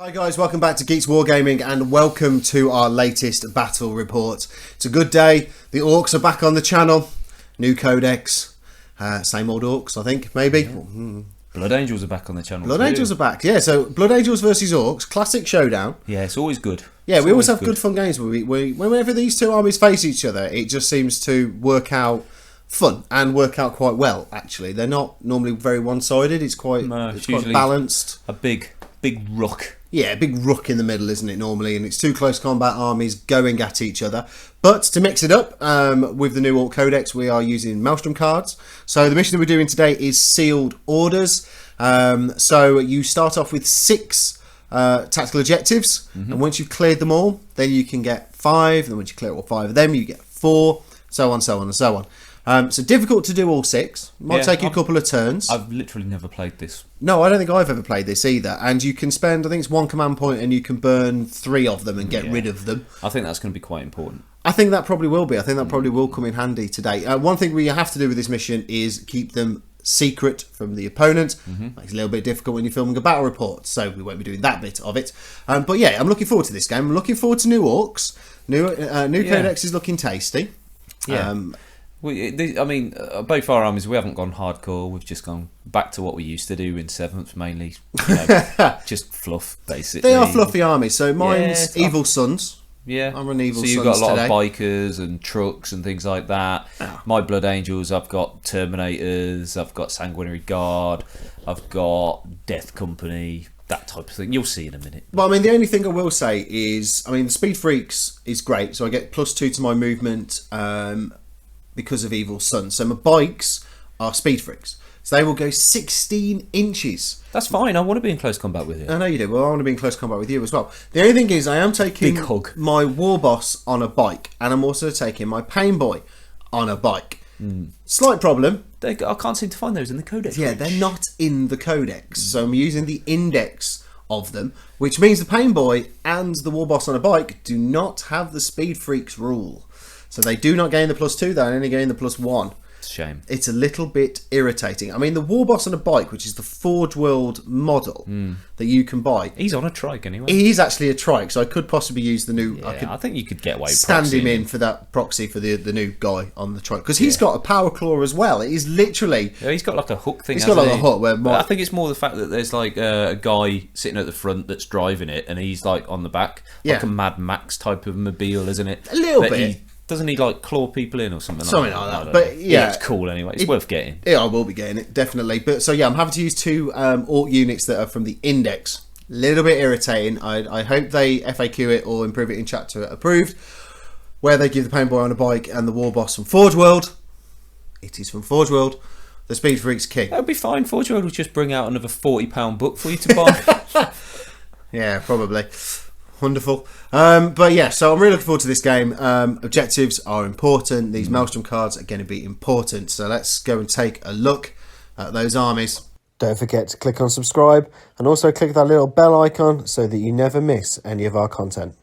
Hi guys, welcome back to Geeks Wargaming and welcome to our latest battle report. It's a good day, the Orks are back on the channel, new Codex, same old Orks I think, maybe. Yeah. Blood Angels are back on the channel Blood Angels are back, yeah, so Blood Angels versus Orks, classic showdown. Yeah, it's always good. Yeah, we always have good fun games. Whenever these two armies face each other, it just seems to work out fun and work out quite well, actually. They're not normally very one-sided, it's quite balanced. A big ruck. Yeah, a big ruck in the middle, isn't it, normally? And it's two close combat armies going at each other. But to mix it up, with the new Ork Codex, we are using Maelstrom cards. So the mission that we're doing today is Sealed Orders. So you start off with 6 tactical objectives. And once you've cleared them all, then you can get 5. And once you clear all 5 of them, you get 4. So on, so on, and so on. So difficult to do all 6. Might take you a couple of turns. I've literally never played this. No, I don't think I've ever played this either. And you can spend, I think it's 1 command point and you can burn 3 of them and get rid of them. I think that's going to be quite important. I think that probably will be. I think that probably will come in handy today. One thing we have to do with this mission is keep them secret from the opponent. It's a little bit difficult when you're filming a battle report, so we won't be doing that bit of it. But yeah, I'm looking forward to this game. I'm looking forward to new Orks. New Codex is looking tasty. Yeah. Both our armies, we haven't gone hardcore. We've just gone back to what we used to do in 7th, mainly. Just fluff, basically. They are fluffy armies. So mine's Evil Sunz. Yeah. I'm an Evil Sunz. So you've got a lot today. of bikers and trucks and things like that. Oh. My Blood Angels, I've got Terminators, I've got Sanguinary Guard, I've got Death Company, that type of thing. You'll see in a minute. Well, I mean, the only thing I will say is, the Speed Freaks is great. So I get +2 to my movement because of Evil Sunz. So my bikes are Speed Freaks. So they will go 16 inches. That's fine. I want to be in close combat with you. I know you do. Well, I want to be in close combat with you as well. The only thing is I am taking Big hug. my War Boss on a bike. And I'm also taking my Pain Boy on a bike. Slight problem. I can't seem to find those in the Codex. Yeah, they're not in the Codex. So I'm using the index of them, which means the Pain Boy and the War Boss on a bike do not have the Speed Freaks rule. So they do not gain the +2, they only gain the +1. It's a shame. It's a little bit irritating. I mean, the War Boss on a bike, which is the Forge World model that you can buy. He's on a trike anyway. He's actually a trike, so I could possibly use the new... Yeah, I think you could get away with stand him in for that proxy for the new guy on the trike. Because he's got a power claw as well. It is literally... Yeah, he's got like a hook thing, He's got like a hook where... I think it's more the fact that there's like a guy sitting at the front that's driving it and he's like on the back. Like a Mad Max type of mobile, isn't it? A little bit. Doesn't he like claw people in or something? Something like that. But yeah, it's cool anyway. It's worth getting. Yeah, I will be getting it, definitely. But so yeah, I'm having to use 2 Ork units that are from the index. Little bit irritating. I hope they FAQ it or improve it in chapter approved, where they give the Pain Boy on a bike and the War Boss from Forge World. It is from Forge World. The Speed Freaks king. That would be fine. Forge World will just bring out another £40 book for you to buy. Yeah, probably. Wonderful. But yeah, so I'm really looking forward to this game. Objectives are important. These Maelstrom cards are going to be important. So let's go and take a look at those armies. Don't forget to click on subscribe and also click that little bell icon so that you never miss any of our content.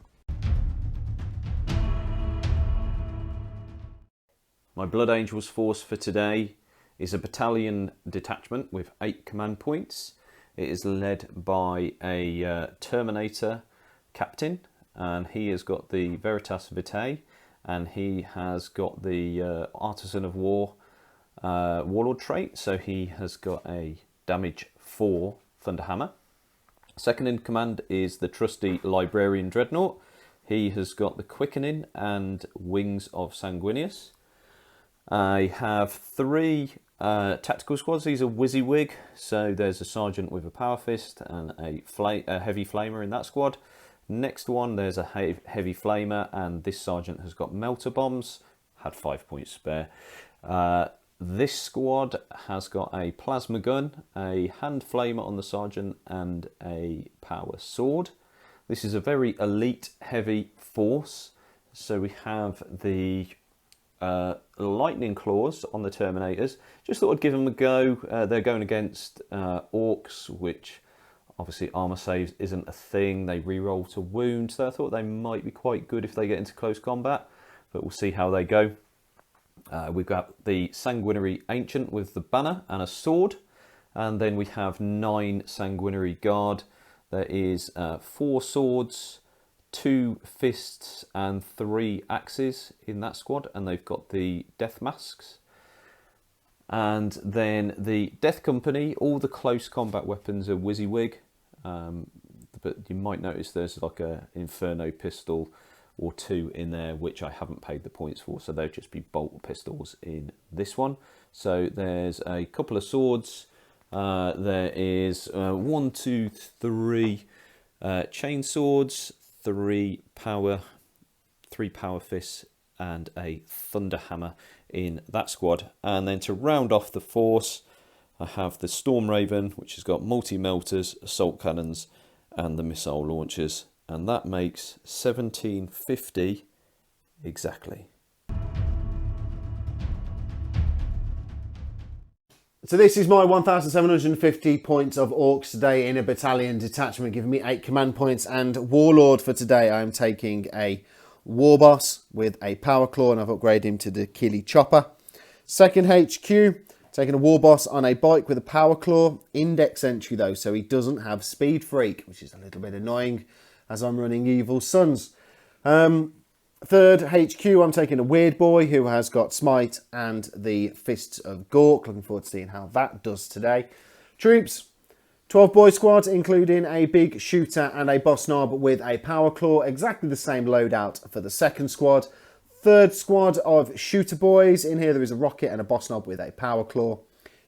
My Blood Angels force for today is a battalion detachment with 8 command points. It is led by a Terminator captain, and he has got the Veritas Vitae, and he has got the Artisan of War Warlord trait, so he has got a damage 4 Thunderhammer. Second in command is the trusty Librarian Dreadnought. He has got the Quickening and Wings of Sanguinius. I have 3 tactical squads. These are WYSIWYG, so there's a sergeant with a power fist and a heavy flamer in that squad. Next one, there's a heavy flamer, and this sergeant has got melter bombs, had 5 points spare. This squad has got a plasma gun, a hand flamer on the sergeant, and a power sword. This is a very elite heavy force. So we have the lightning claws on the Terminators. Just thought I'd give them a go. They're going against Orks, which obviously armor saves isn't a thing. They reroll to wound, so I thought they might be quite good if they get into close combat, but we'll see how they go. We've got the Sanguinary Ancient with the banner and a sword, and then we have 9 Sanguinary Guard. There is 4 swords, 2 fists and 3 axes in that squad, and they've got the death masks. And then the Death Company, all the close combat weapons are WYSIWYG, but you might notice there's like a Inferno pistol or 2 in there, which I haven't paid the points for, so they'll just be bolt pistols in this one. So there's a couple of swords, there is 1, 2, 3 chain swords, 3 power fists, and a thunder hammer in that squad. And then to round off the force, I have the Storm Raven, which has got multi-melters, assault cannons, and the missile launchers, and that makes 1750 exactly. So this is my 1,750 points of Orks today in a battalion detachment, giving me 8 command points. And Warlord for today, I'm taking a War Boss with a Power Claw, and I've upgraded him to the Killy Chopper. Second HQ, taking a War Boss on a bike with a Power Claw. Index entry though, so he doesn't have Speed Freak, which is a little bit annoying as I'm running Evil Sunz. Third HQ, I'm taking a Weird Boy who has got Smite and the Fists of Gork. Looking forward to seeing how that does today. Troops, 12 boy squad, including a big shooter and a boss knob with a Power Claw. Exactly the same loadout for the second squad. Third squad of shooter boys. In here there is a rocket and a boss knob with a Power Claw.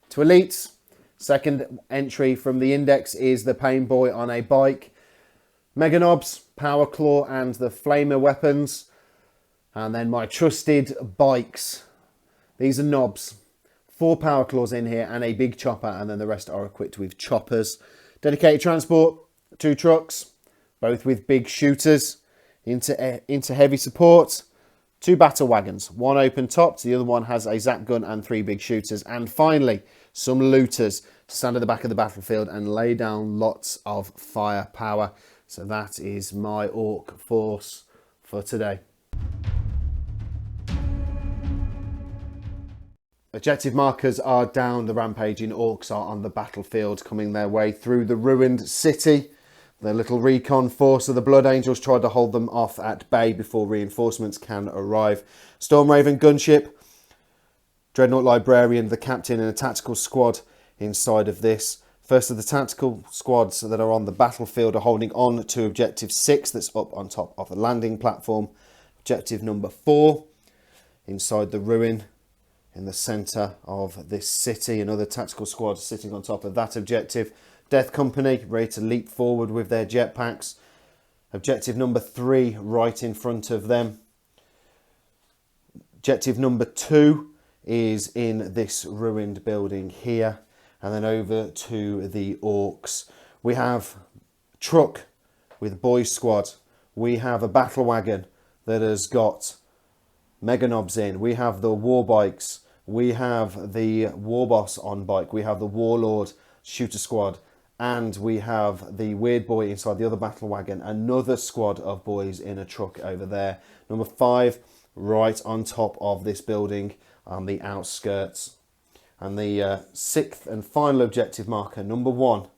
To elites, second entry from the index is the Pain Boy on a bike. Mega knobs, Power Claw and the Flamer weapons. And then my trusted bikes. These are knobs. 4 Power Claws in here and a big chopper, and then the rest are equipped with choppers. Dedicated transport, 2 trucks, both with big shooters into heavy support. 2 battle wagons, 1 open topped, the other one has a zap gun and 3 big shooters. And finally, some looters to stand at the back of the battlefield and lay down lots of firepower. So that is my Ork force for today. Objective markers are down, the rampaging Orks are on the battlefield, coming their way through the ruined city. The little recon force of the Blood Angels tried to hold them off at bay before reinforcements can arrive. Storm Raven gunship, Dreadnought Librarian, the captain, and a tactical squad inside of this. First of the tactical squads that are on the battlefield are holding on to Objective 6 that's up on top of the landing platform. Objective number 4 inside the ruin in the centre of this city. Another tactical squad sitting on top of that objective. Death Company ready to leap forward with their jetpacks. Objective number 3 right in front of them. Objective number 2 is in this ruined building here. And then over to the Orks. We have truck with boys squad. We have a battle wagon that has got mega knobs in. We have the war bikes. We have the war boss on bike. We have the warlord shooter squad. And we have the weird boy inside the other battle wagon. Another squad of boys in a truck over there. Number 5 right on top of this building on the outskirts. And the 6th and final objective marker, number 1,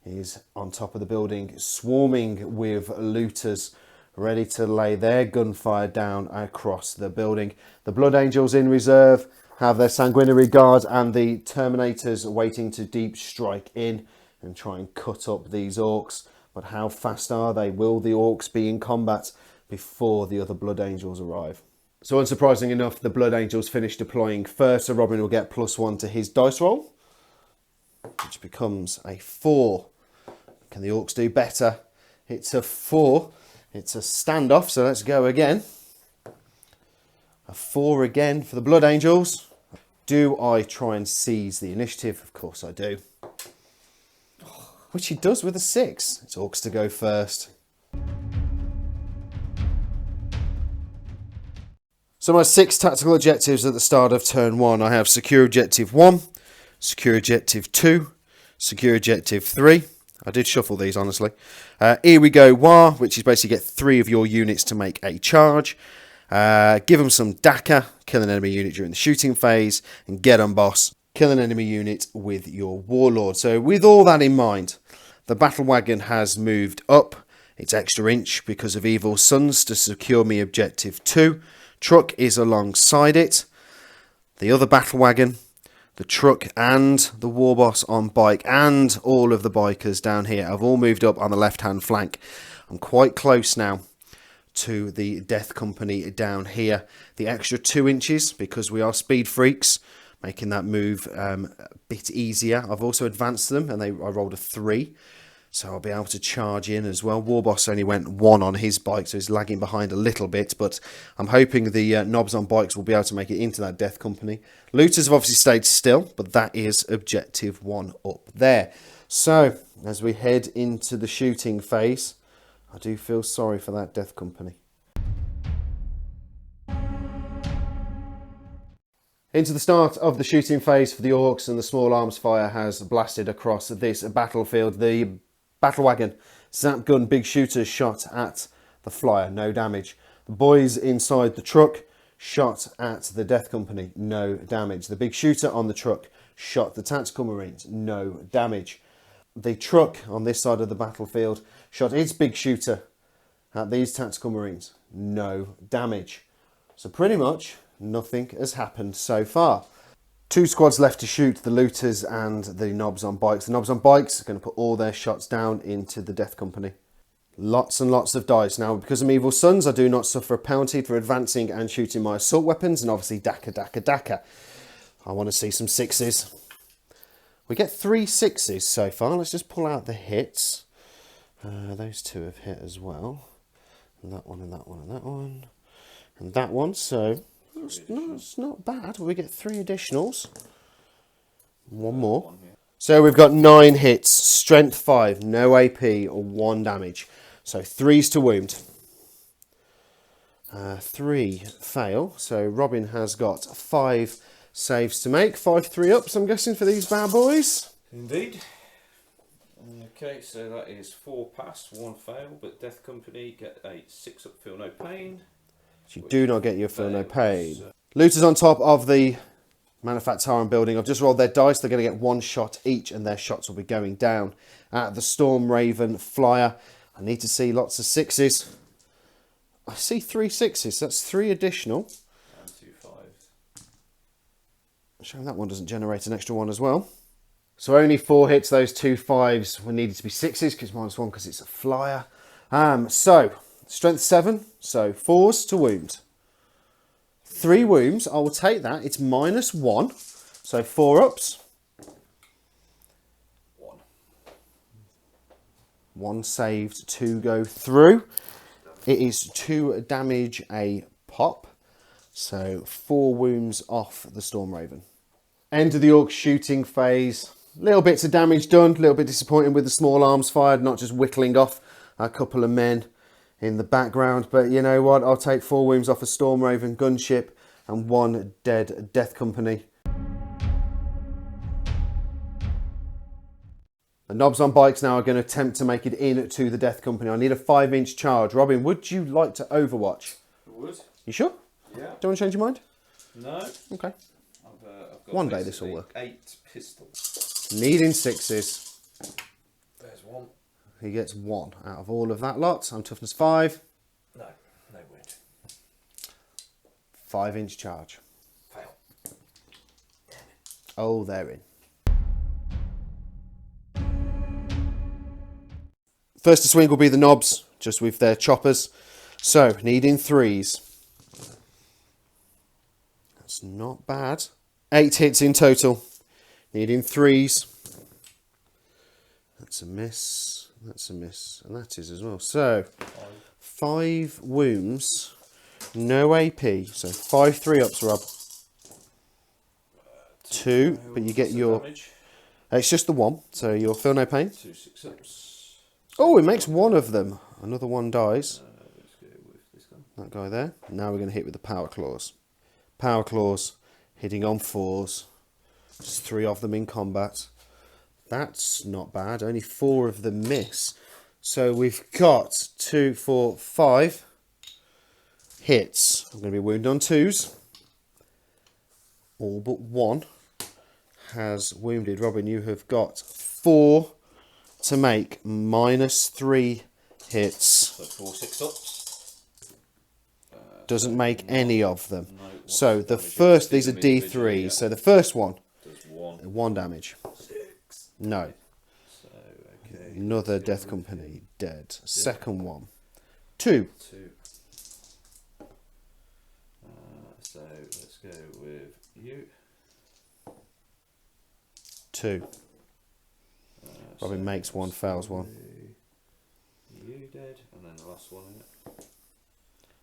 is on top of the building, swarming with looters, ready to lay their gunfire down across the building. The Blood Angels in reserve have their Sanguinary Guard and the Terminators waiting to deep strike in and try and cut up these Orks. But how fast are they? Will the Orks be in combat before the other Blood Angels arrive? So unsurprising enough, the Blood Angels finish deploying first, so Robin will get +1 to his dice roll, which becomes a 4. Can the Orks do better? It's a 4. It's a standoff, so let's go again. A 4 again for the Blood Angels. Do I try and seize the initiative? Of course I do. Which he does with a 6. It's Orks to go first. So my 6 tactical objectives at the start of turn 1. I have secure objective 1, secure objective 2, secure objective 3. I did shuffle these, honestly. Here we go, War, which is basically get 3 of your units to make a charge. Give them some Daka, kill an enemy unit during the shooting phase, and get on boss, kill an enemy unit with your Warlord. So with all that in mind, The battle wagon has moved up its extra inch because of evil Sunz to secure me objective 2. Truck is alongside it. The other battle wagon, the truck and the war boss on bike and all of the bikers down here have all moved up on the left hand flank. I'm quite close now to the death company down here. The extra 2 inches because we are speed freaks, making that move a bit easier. I've also advanced them and I rolled a 3. So I'll be able to charge in as well. Warboss only went 1 on his bike, so he's lagging behind a little bit. But I'm hoping the knobs on bikes will be able to make it into that death company. Looters have obviously stayed still, but that is objective 1 up there. So as we head into the shooting phase, I do feel sorry for that death company. Into the start of the shooting phase for the Orks, and the small arms fire has blasted across this battlefield. The battle wagon, zap gun, big shooter shot at the flyer, no damage. The boys inside the truck shot at the death company, no damage. The big shooter on the truck shot the tactical marines, no damage. The truck on this side of the battlefield shot its big shooter at these tactical marines, no damage. So pretty much nothing has happened so far. 2 squads left to shoot, the looters and the knobs on bikes. The knobs on bikes are going to put all their shots down into the death company. Lots and lots of dice. Now, because I'm evil Sunz, I do not suffer a penalty for advancing and shooting my assault weapons, and obviously Daka. I want to see some 6s. We get 3 6s so far. Let's just pull out the hits. Those 2 have hit as well. And that one and that one and that one. And that one, so it's not bad. We get 3 additionals. 1 more. So we've got 9 hits, strength 5, no AP or 1 damage. So 3s to wound. 3 fail. So Robin has got 5 saves to make. 5 3-ups, I'm guessing, for these bad boys. Indeed. Okay, so that is 4 pass, 1 fail, but Death Company get a 6-up, feel no pain. You do not get your feel no pain. Looters on top of the Manufactorum building. I've just rolled their dice. They're going to get 1 shot each, and their shots will be going down at the Storm Raven flyer. I need to see lots of 6s. I see 3 6s. That's 3 additional. And 2 5s. Showing that one doesn't generate an extra 1 as well. So only 4 hits. Those 2 5s were needed to be 6s because -1 because it's a flyer. So strength 7. So 4s to wound. 3 wounds, I will take that. It's -1. So 4 ups. 1 saved to go through. It is 2 damage a pop. So 4 wounds off the Storm Raven. End of the Orc shooting phase. Little bits of damage done. A little bit disappointing with the small arms fired, not just whittling off a couple of men in the background. But you know what? I'll take 4 wounds off a Storm Raven gunship and 1 dead death company. The knobs on bikes now are going to attempt to make it in to the death company. I need a 5-inch charge. Robin, would you like to overwatch? I would. You sure? Yeah. Don't want to change your mind? No. Okay. I've got One day this will work. 8 pistols. Needing 6s. There's 1. He gets 1 out of all of that lot. I'm toughness 5. No wound. 5-inch charge. Fail. Damn it. Oh, they're in. First to swing will be the knobs, just with their choppers. So, needing 3s. That's not bad. 8 hits in total. Needing 3s. That's a miss. That's a miss. And that is as well. So, 5 wounds. No AP. So, 5 3-ups, Rob. 2, but you get your... Damage. It's just the 1, so you'll feel no pain. 2 6-ups. Oh, it makes 1 of them. Another 1 dies. Let's go with this one. That guy there. Now we're going to hit with the power claws. Power claws, hitting on 4s. Just 3 of them in combat. That's not bad. Only 4 of them miss. So we've got 2, 4, 5 hits. I'm going to be wounded on 2s. All but 1 has wounded. Robin, you have got 4 to make -3 hits. So 4 6-ups. Doesn't make any of them. No, So the first, these are D3s. Yeah. So the first one, Does 1. 1 damage. 6. No. So, okay. Another Death Company dead. Second one, 2. 2. So let's go with you. 2. Robin makes 1, fails 1. You dead, and then the last one in it.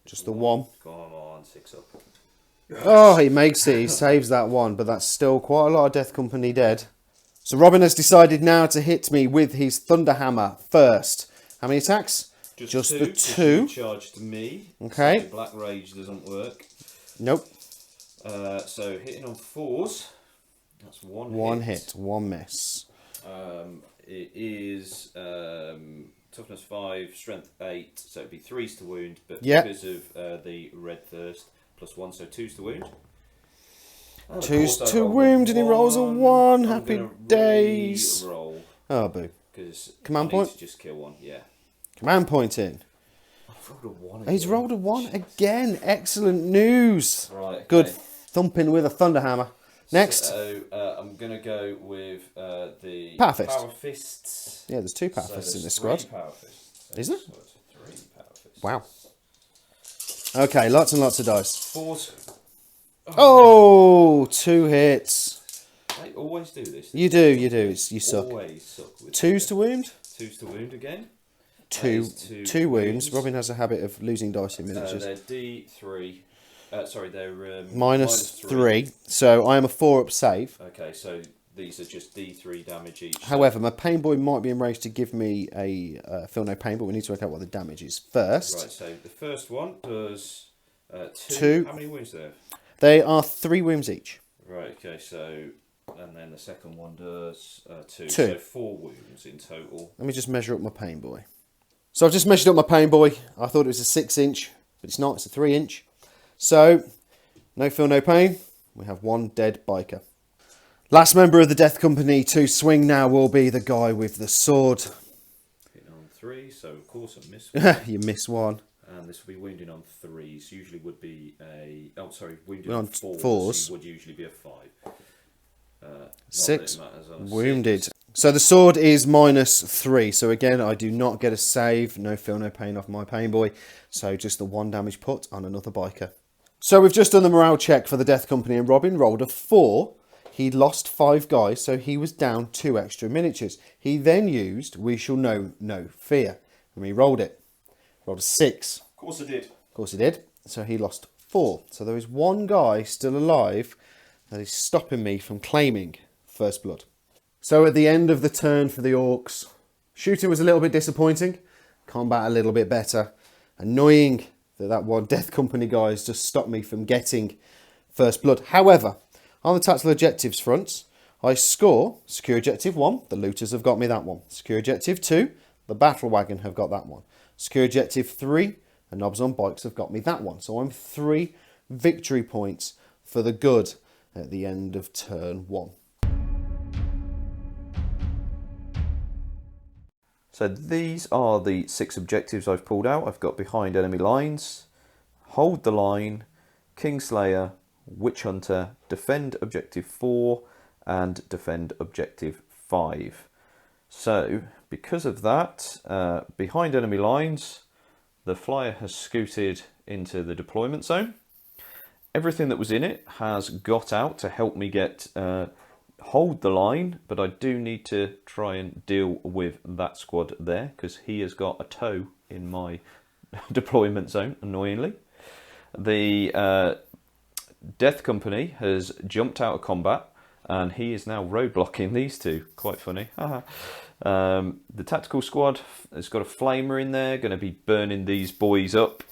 Just the 1. Come on, 6 up. Oh, he makes it. He saves that 1, but that's still quite a lot of Death Company dead. So Robin has decided now to hit me with his Thunderhammer first. How many attacks? Just the 2. Charged me. Okay. So Black Rage doesn't work. Nope. So hitting on 4s. That's 1 hit. 1 hit, 1 miss. It is toughness 5, strength 8, so it'd be 3s to wound, but because of the red thirst, +1, so 2s to wound. 2s to wound, and he rolls a 1. I'm Happy gonna days. Roll Oh, boo. because Command point? just kill 1. Yeah. Command point in. I've rolled a 1 He's again. rolled a 1 again. Excellent news. Right. Okay. Good thumping with a Thunderhammer. Next. So I'm gonna go with the Power Fist. Power Fists. Yeah, there's 2 Power So Fists in there's this 3 squad. Power Fists. Is there? So it's 3 Power Fists. Wow. Okay, lots and lots of dice. 4s. Oh, 2 hits. I always do this. You do. You suck. Always suck with 2s to wound. 2s to wound again. 2 is 2 wounds. Robin has a habit of losing dice in They're miniatures. D3. Sorry, they're -3. So I am a 4-up save. Okay, so these are just D3 damage each. However, my pain boy might be enraged to give me a feel no pain, but we need to work out what the damage is first. Right, so the first one does 2. 2. How many wounds do they have? They are 3 wounds each. Right, okay, so... And then the second one does 2. 2. So 4 wounds in total. Let me just measure up my pain boy. So I've just measured up my pain boy. I thought it was a 6-inch, but it's not. It's a 3-inch. So, no feel, no pain. We have 1 dead biker. Last member of the Death Company to swing now will be the guy with the sword. Hitting on 3, so of course I miss 1. You miss 1. And this will be wounding on 3s. Usually would be a... Oh, sorry, wounding We're on on 4s. 4s. Would usually be a 5. 6 on wounded. 6. So the sword is -3. So again, I do not get a save. No feel, no pain off my pain boy. So just the 1 damage put on another biker. So we've just done the morale check for the Death Company, and Robin rolled a 4. He lost 5 guys, so he was down 2 extra miniatures. He then used We Shall Know No Fear, and we rolled it. Rolled a 6. Of course I did. Of course he did. So he lost 4. So there is 1 guy still alive that is stopping me from claiming first blood. So at the end of the turn for the Orks, shooting was a little bit disappointing. Combat a little bit better. Annoying that 1 Death Company guy has just stopped me from getting first blood. However, on the tactical objectives front, I score Secure Objective 1. The looters have got me that one. Secure Objective 2. The Battle Wagon have got that one. Secure Objective 3. The Knobs on Bikes have got me that one. So I'm 3 victory points for the good at the end of turn 1. So these are the 6 objectives I've pulled out. I've got behind enemy lines, hold the line, Kingslayer, Witch Hunter, defend objective 4, and defend objective 5. So because of that, behind enemy lines, the flyer has scooted into the deployment zone. Everything that was in it has got out to help me get hold the line, but I do need to try and deal with that squad there because he has got a toe in my deployment zone, annoyingly. The Death Company has jumped out of combat and he is now roadblocking these two. Quite funny. The tactical squad has got a flamer in there, going to be burning these boys up.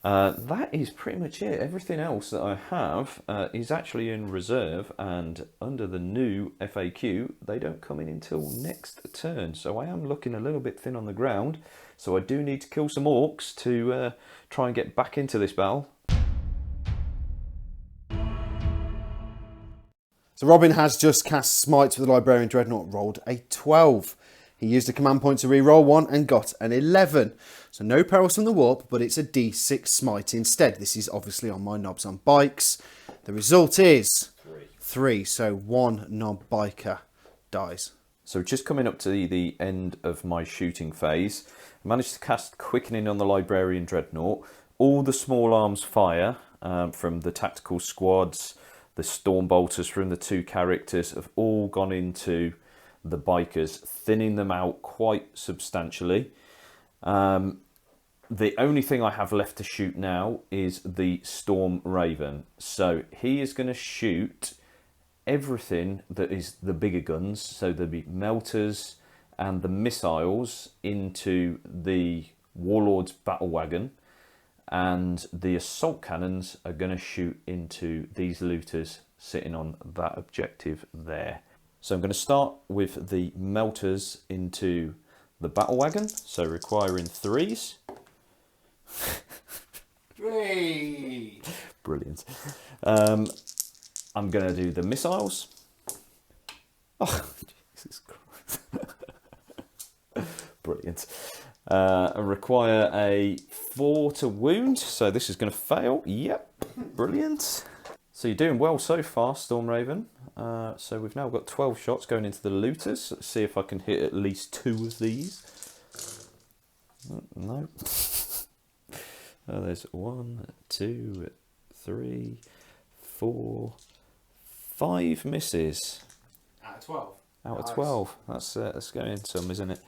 That is pretty much it. Everything else that I have is actually in reserve, and under the new FAQ, they don't come in until next turn. So I am looking a little bit thin on the ground. So I do need to kill some orcs to try and get back into this battle. So Robin has just cast Smite with the Librarian Dreadnought, rolled a 12. He used a command point to reroll 1 and got an 11. So no perils from the warp, but it's a D6 smite instead. This is obviously on my knobs on bikes. The result is 3. So 1 knob biker dies. So just coming up to the end of my shooting phase, I managed to cast Quickening on the Librarian Dreadnought. All the small arms fire from the tactical squads, the storm bolters from the 2 characters have all gone into the bikers, thinning them out quite substantially. The only thing I have left to shoot now is the Storm Raven. So he is going to shoot everything that is the bigger guns, so there'll be melters and the missiles into the Warlord's battle wagon, and the assault cannons are going to shoot into these looters sitting on that objective there. So I'm going to start with the melters into the battle wagon, so requiring 3s. 3. Brilliant. I'm going to do the missiles. Oh, Jesus Christ. Brilliant. I require a 4 to wound, so this is going to fail. Yep, brilliant. So you're doing well so far, Storm Raven. So we've now got 12 shots going into the looters. Let's see if I can hit at least 2 of these. No. There's 1, 2, 3, 4, 5 misses. Out of 12. Out of 12. That's going some, isn't it?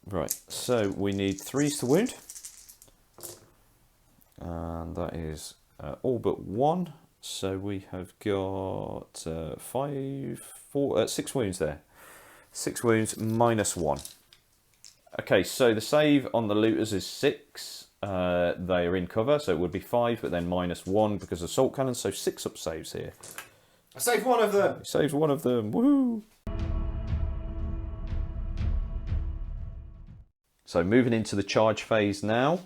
Right, so we need 3s to wound. And that is all but 1. So we have got 6 wounds there. 6 wounds minus 1. Okay, so the save on the looters is 6. They are in cover, so it would be 5, but then minus 1 because of assault cannons, so 6 up saves here. I saved one of them. He saves one of them. Woohoo! So moving into the charge phase now.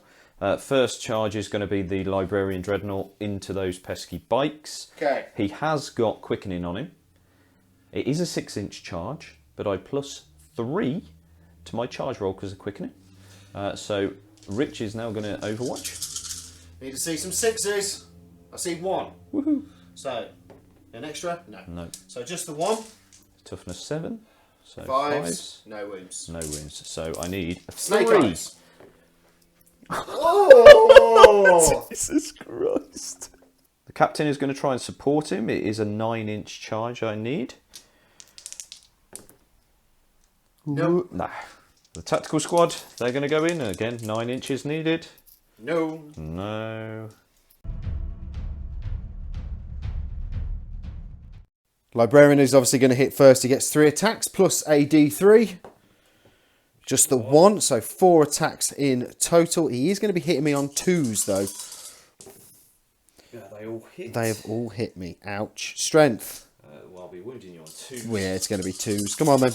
First charge is going to be the Librarian Dreadnought into those pesky bikes. Okay. He has got Quickening on him. It is a 6-inch charge, but I plus 3 to my charge roll because of Quickening. So Rich is now going to Overwatch. Need to see some 6s. I see 1. Woohoo! So, an extra? No. No. So just the 1. Toughness 7. So 5s. No wounds. No wounds. So I need a Snake 3. eyes. Oh! Jesus Christ. The captain is going to try and support him. It is a 9-inch charge I need. No. Nah. The tactical squad, they're going to go in. Again, 9 inches needed. No. No. Librarian is obviously going to hit first. He gets 3 attacks plus a D3. Just the 1, so 4 attacks in total. He is going to be hitting me on 2s though. Yeah, they all hit. They have all hit me. Ouch. Strength. Well, I'll be wounding you on 2s. Well, yeah, it's going to be 2s. Come on then.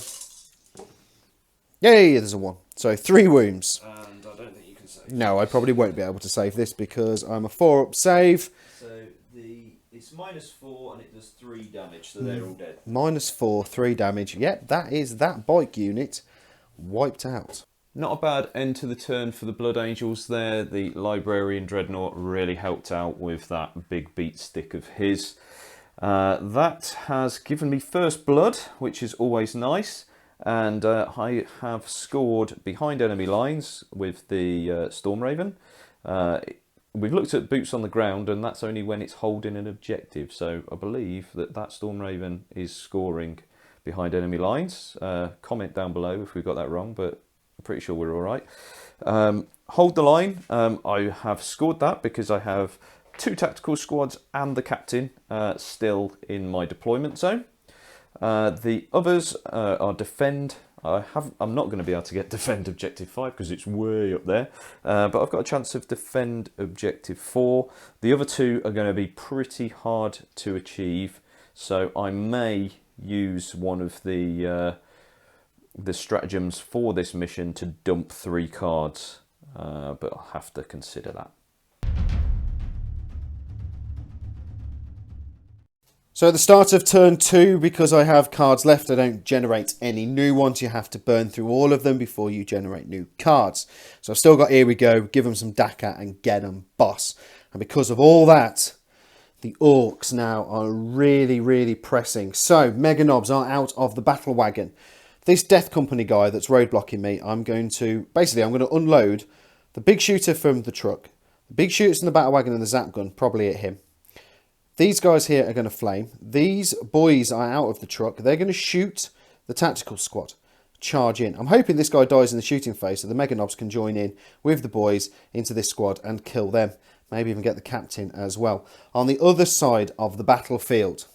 Yay, there's a 1. So 3 wounds. And I don't think you can save. No, I probably won't be able to save this because I'm a 4-up save. So it's minus 4 and it does 3 damage, so they're all dead. Minus 4, 3 damage. Yep, that is that bike unit wiped out. Not a bad end to the turn for the Blood Angels there. The Librarian Dreadnought really helped out with that big beat stick of his. That has given me first blood, which is always nice. And I have scored behind enemy lines with the Storm Raven. We've looked at boots on the ground, and that's only when it's holding an objective. So I believe that Storm Raven is scoring behind enemy lines. Comment down below if we got that wrong, but I'm pretty sure we're all right. Hold the line. I have scored that because I have 2 tactical squads and the captain still in my deployment zone. The others are defend. I'm not going to be able to get defend objective 5 because it's way up there, but I've got a chance of defend objective 4. The other 2 are going to be pretty hard to achieve, so I may use one of the stratagems for this mission to dump 3 cards, but I'll have to consider that. So at the start of turn 2, because I have cards left, I don't generate any new ones. You have to burn through all of them before you generate new cards. So I've still got Here We Go, give them some Dakka and get them boss. And because of all that, the Orks now are really, really pressing. So Mega Knobs are out of the battle wagon. This Death Company guy that's roadblocking me, I'm going to unload the big shooter from the truck. The big shooters in the battle wagon and the zap gun, probably at him. These guys here are going to flame. These boys are out of the truck. They're going to shoot the tactical squad. Charge in. I'm hoping this guy dies in the shooting phase so the Mega Knobs can join in with the boys into this squad and kill them. Maybe even get the captain as well. On the other side of the battlefield,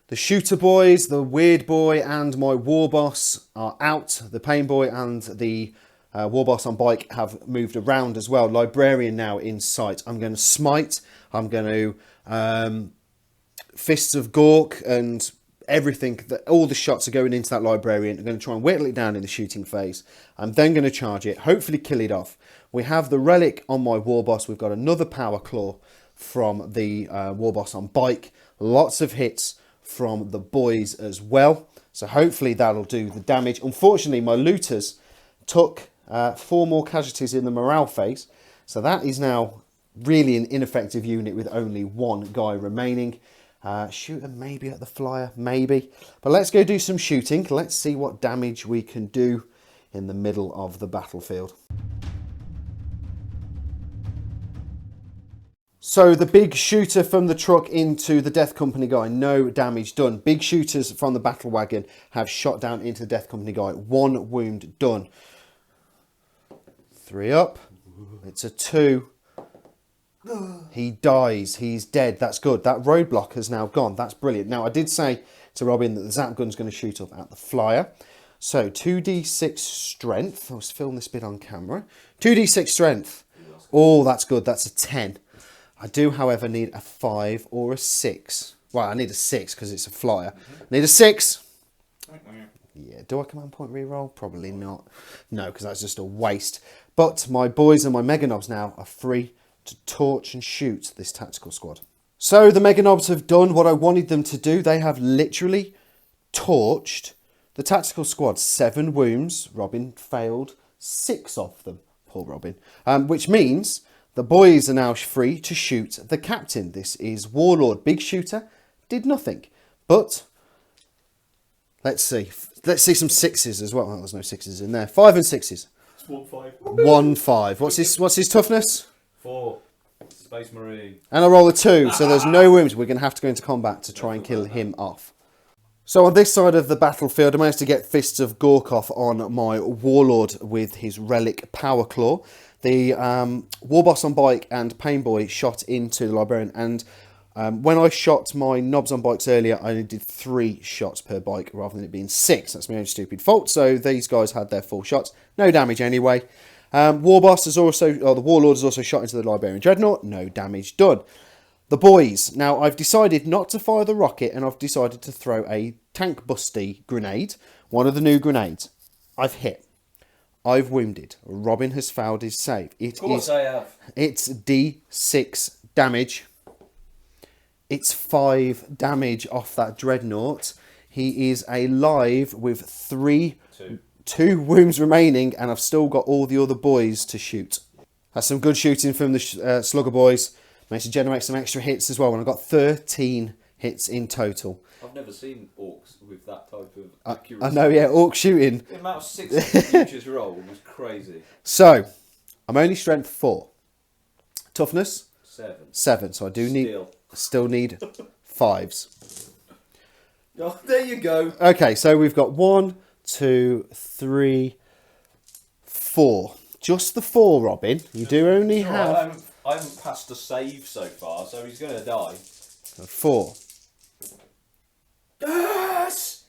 the shooter boys, the weird boy and my war boss are out. The pain boy and the war boss on bike have moved around as well. Librarian now in sight. I'm going to smite. I'm going to Fists of Gork and everything. All the shots are going into that librarian. I'm going to try and whittle it down in the shooting phase. I'm then going to charge it, hopefully kill it off. We have the relic on my war boss. We've got another power claw from the war boss on bike. Lots of hits from the boys as well. So hopefully that'll do the damage. Unfortunately, my looters took 4 more casualties in the morale phase. So that is now really an ineffective unit with only 1 guy remaining. Shooter maybe at the flyer, maybe. But let's go do some shooting. Let's see what damage we can do in the middle of the battlefield. So the big shooter from the truck into the Death Company guy, no damage done. Big shooters from the battle wagon have shot down into the Death Company guy. 1 wound done. 3 up. It's a 2. He dies. He's dead. That's good. That roadblock has now gone. That's brilliant. Now, I did say to Robin that the zap gun's going to shoot up at the flyer. So, 2d6 strength. I was filming this bit on camera. 2d6 strength. Oh, that's good. That's a 10. I do, however, need a 5 or a 6. Well, I need a 6 because it's a flyer. I need a 6. Yeah, do I command point reroll? Probably not. No, because that's just a waste. But my boys and my Mega Knobs now are free to torch and shoot this tactical squad. So the Mega Knobs have done what I wanted them to do. They have literally torched the tactical squad. 7 wounds. Robin failed 6 of them. Poor Robin. Which means the boys are now free to shoot the captain. This is Warlord. Big shooter. Did nothing. But let's see. Let's see some 6s as well. Oh, there's no 6s in there. 5 and 6s. 1-5. 1-5. What's his toughness? 4. Space Marine. And I roll a 2, so there's no wounds. We're going to have to go into combat to try and kill him off. So on this side of the battlefield, I managed to get Fists of Gork on my Warlord with his Relic Power Claw. The War Boss on bike and Pain Boy shot into the Librarian. And when I shot my Knobs on bikes earlier, I only did 3 shots per bike rather than it being 6. That's my own stupid fault. So these guys had their 4 shots. No damage anyway. War Boss has also, or the Warlord has also shot into the Librarian Dreadnought. No damage done. The boys. Now, I've decided not to fire the rocket and I've decided to throw a tank busty grenade. One of the new grenades. I've hit. I've wounded. Robin has failed his save. Of course I have. It's D6 damage. It's 5 damage off that Dreadnought. He is alive with 2 wounds remaining, and I've still got all the other boys to shoot. That's some good shooting from the Slugger boys. Managed to generate some extra hits as well, and I've got 13 hits in total. I've never seen Orks with that type of accuracy. I know, yeah, Orc shooting. The amount of 6 you just rolled was crazy. So, I'm only strength 4. Toughness? 7. So I do still need 5s. Oh, there you go. Okay, so we've got 1, 2, 3, 4. Just the 4, Robin. You do only have... I haven't passed a save so far, so he's going to die. 4. Yes!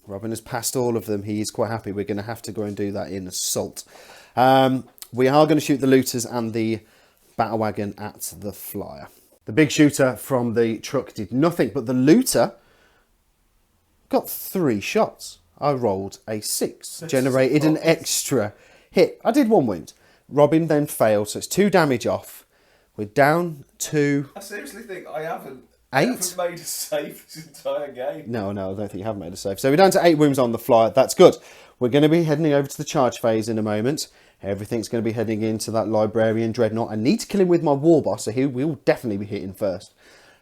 Robin has passed all of them. He is quite happy. We're going to have to go and do that in assault. We are going to shoot the looters and the battle wagon at the flyer. The big shooter from the truck did nothing, but the looter got 3 shots. I rolled a 6, generated an extra hit. I did 1 wound. Robin then failed, so it's 2 damage off. We're down to... I seriously think I haven't 8. Haven't made a save this entire game. No, I don't think you have made a save. So we're down to 8 wounds on the fly. That's good. We're going to be heading over to the charge phase in a moment. Everything's going to be heading into that Librarian Dreadnought. I need to kill him with my War Boss, so he will definitely be hitting first.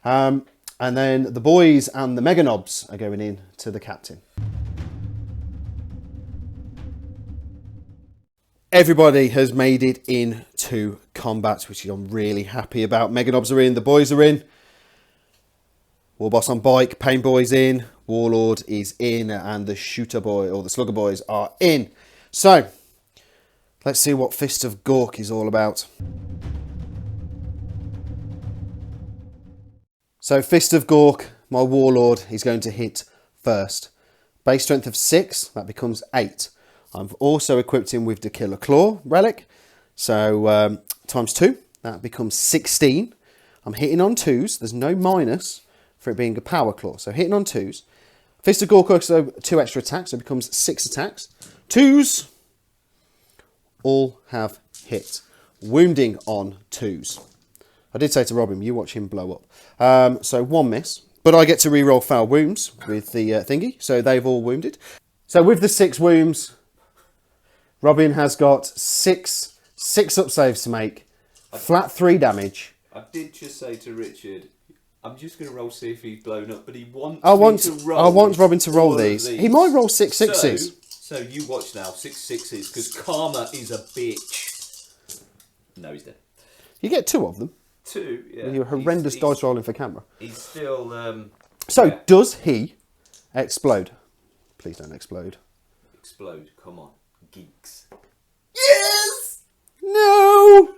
And then the boys and the Mega Knobs are going in to the Captain. Everybody has made it into combat, which I'm really happy about. Mega Knobs are in, the boys are in. War Boss on bike, Pain Boy's in, Warlord is in, and the Shooter Boy, or the Slugger Boys, are in. So, let's see what Fist of Gork is all about. So, Fist of Gork, my Warlord, is going to hit first. Base strength of 6, that becomes 8. I've also equipped him with the Killer Claw relic, so times 2, that becomes 16. I'm hitting on 2s, there's no minus for it being a Power Claw, so hitting on 2s. Fist of Gork also 2 extra attacks, so it becomes 6 attacks. 2s all have hit. Wounding on 2s. I did say to Robin, you watch him blow up. So 1 miss, but I get to reroll foul wounds with the thingy, so they've all wounded. So with the 6 wounds, Robin has got 6 up saves to make, flat 3 damage. I did just say to Richard, I'm just going to roll see if he's blown up, but he wants I want Robin to roll all these. of He might roll 6 sixes. So you watch now, 6 sixes, because Karma is a bitch. No, he's dead. You get 2 of them. 2, yeah. With your horrendous dice rolling for camera. He's still... So, yeah. does he explode? Please don't explode. Explode, come on. Geeks. Yes! No!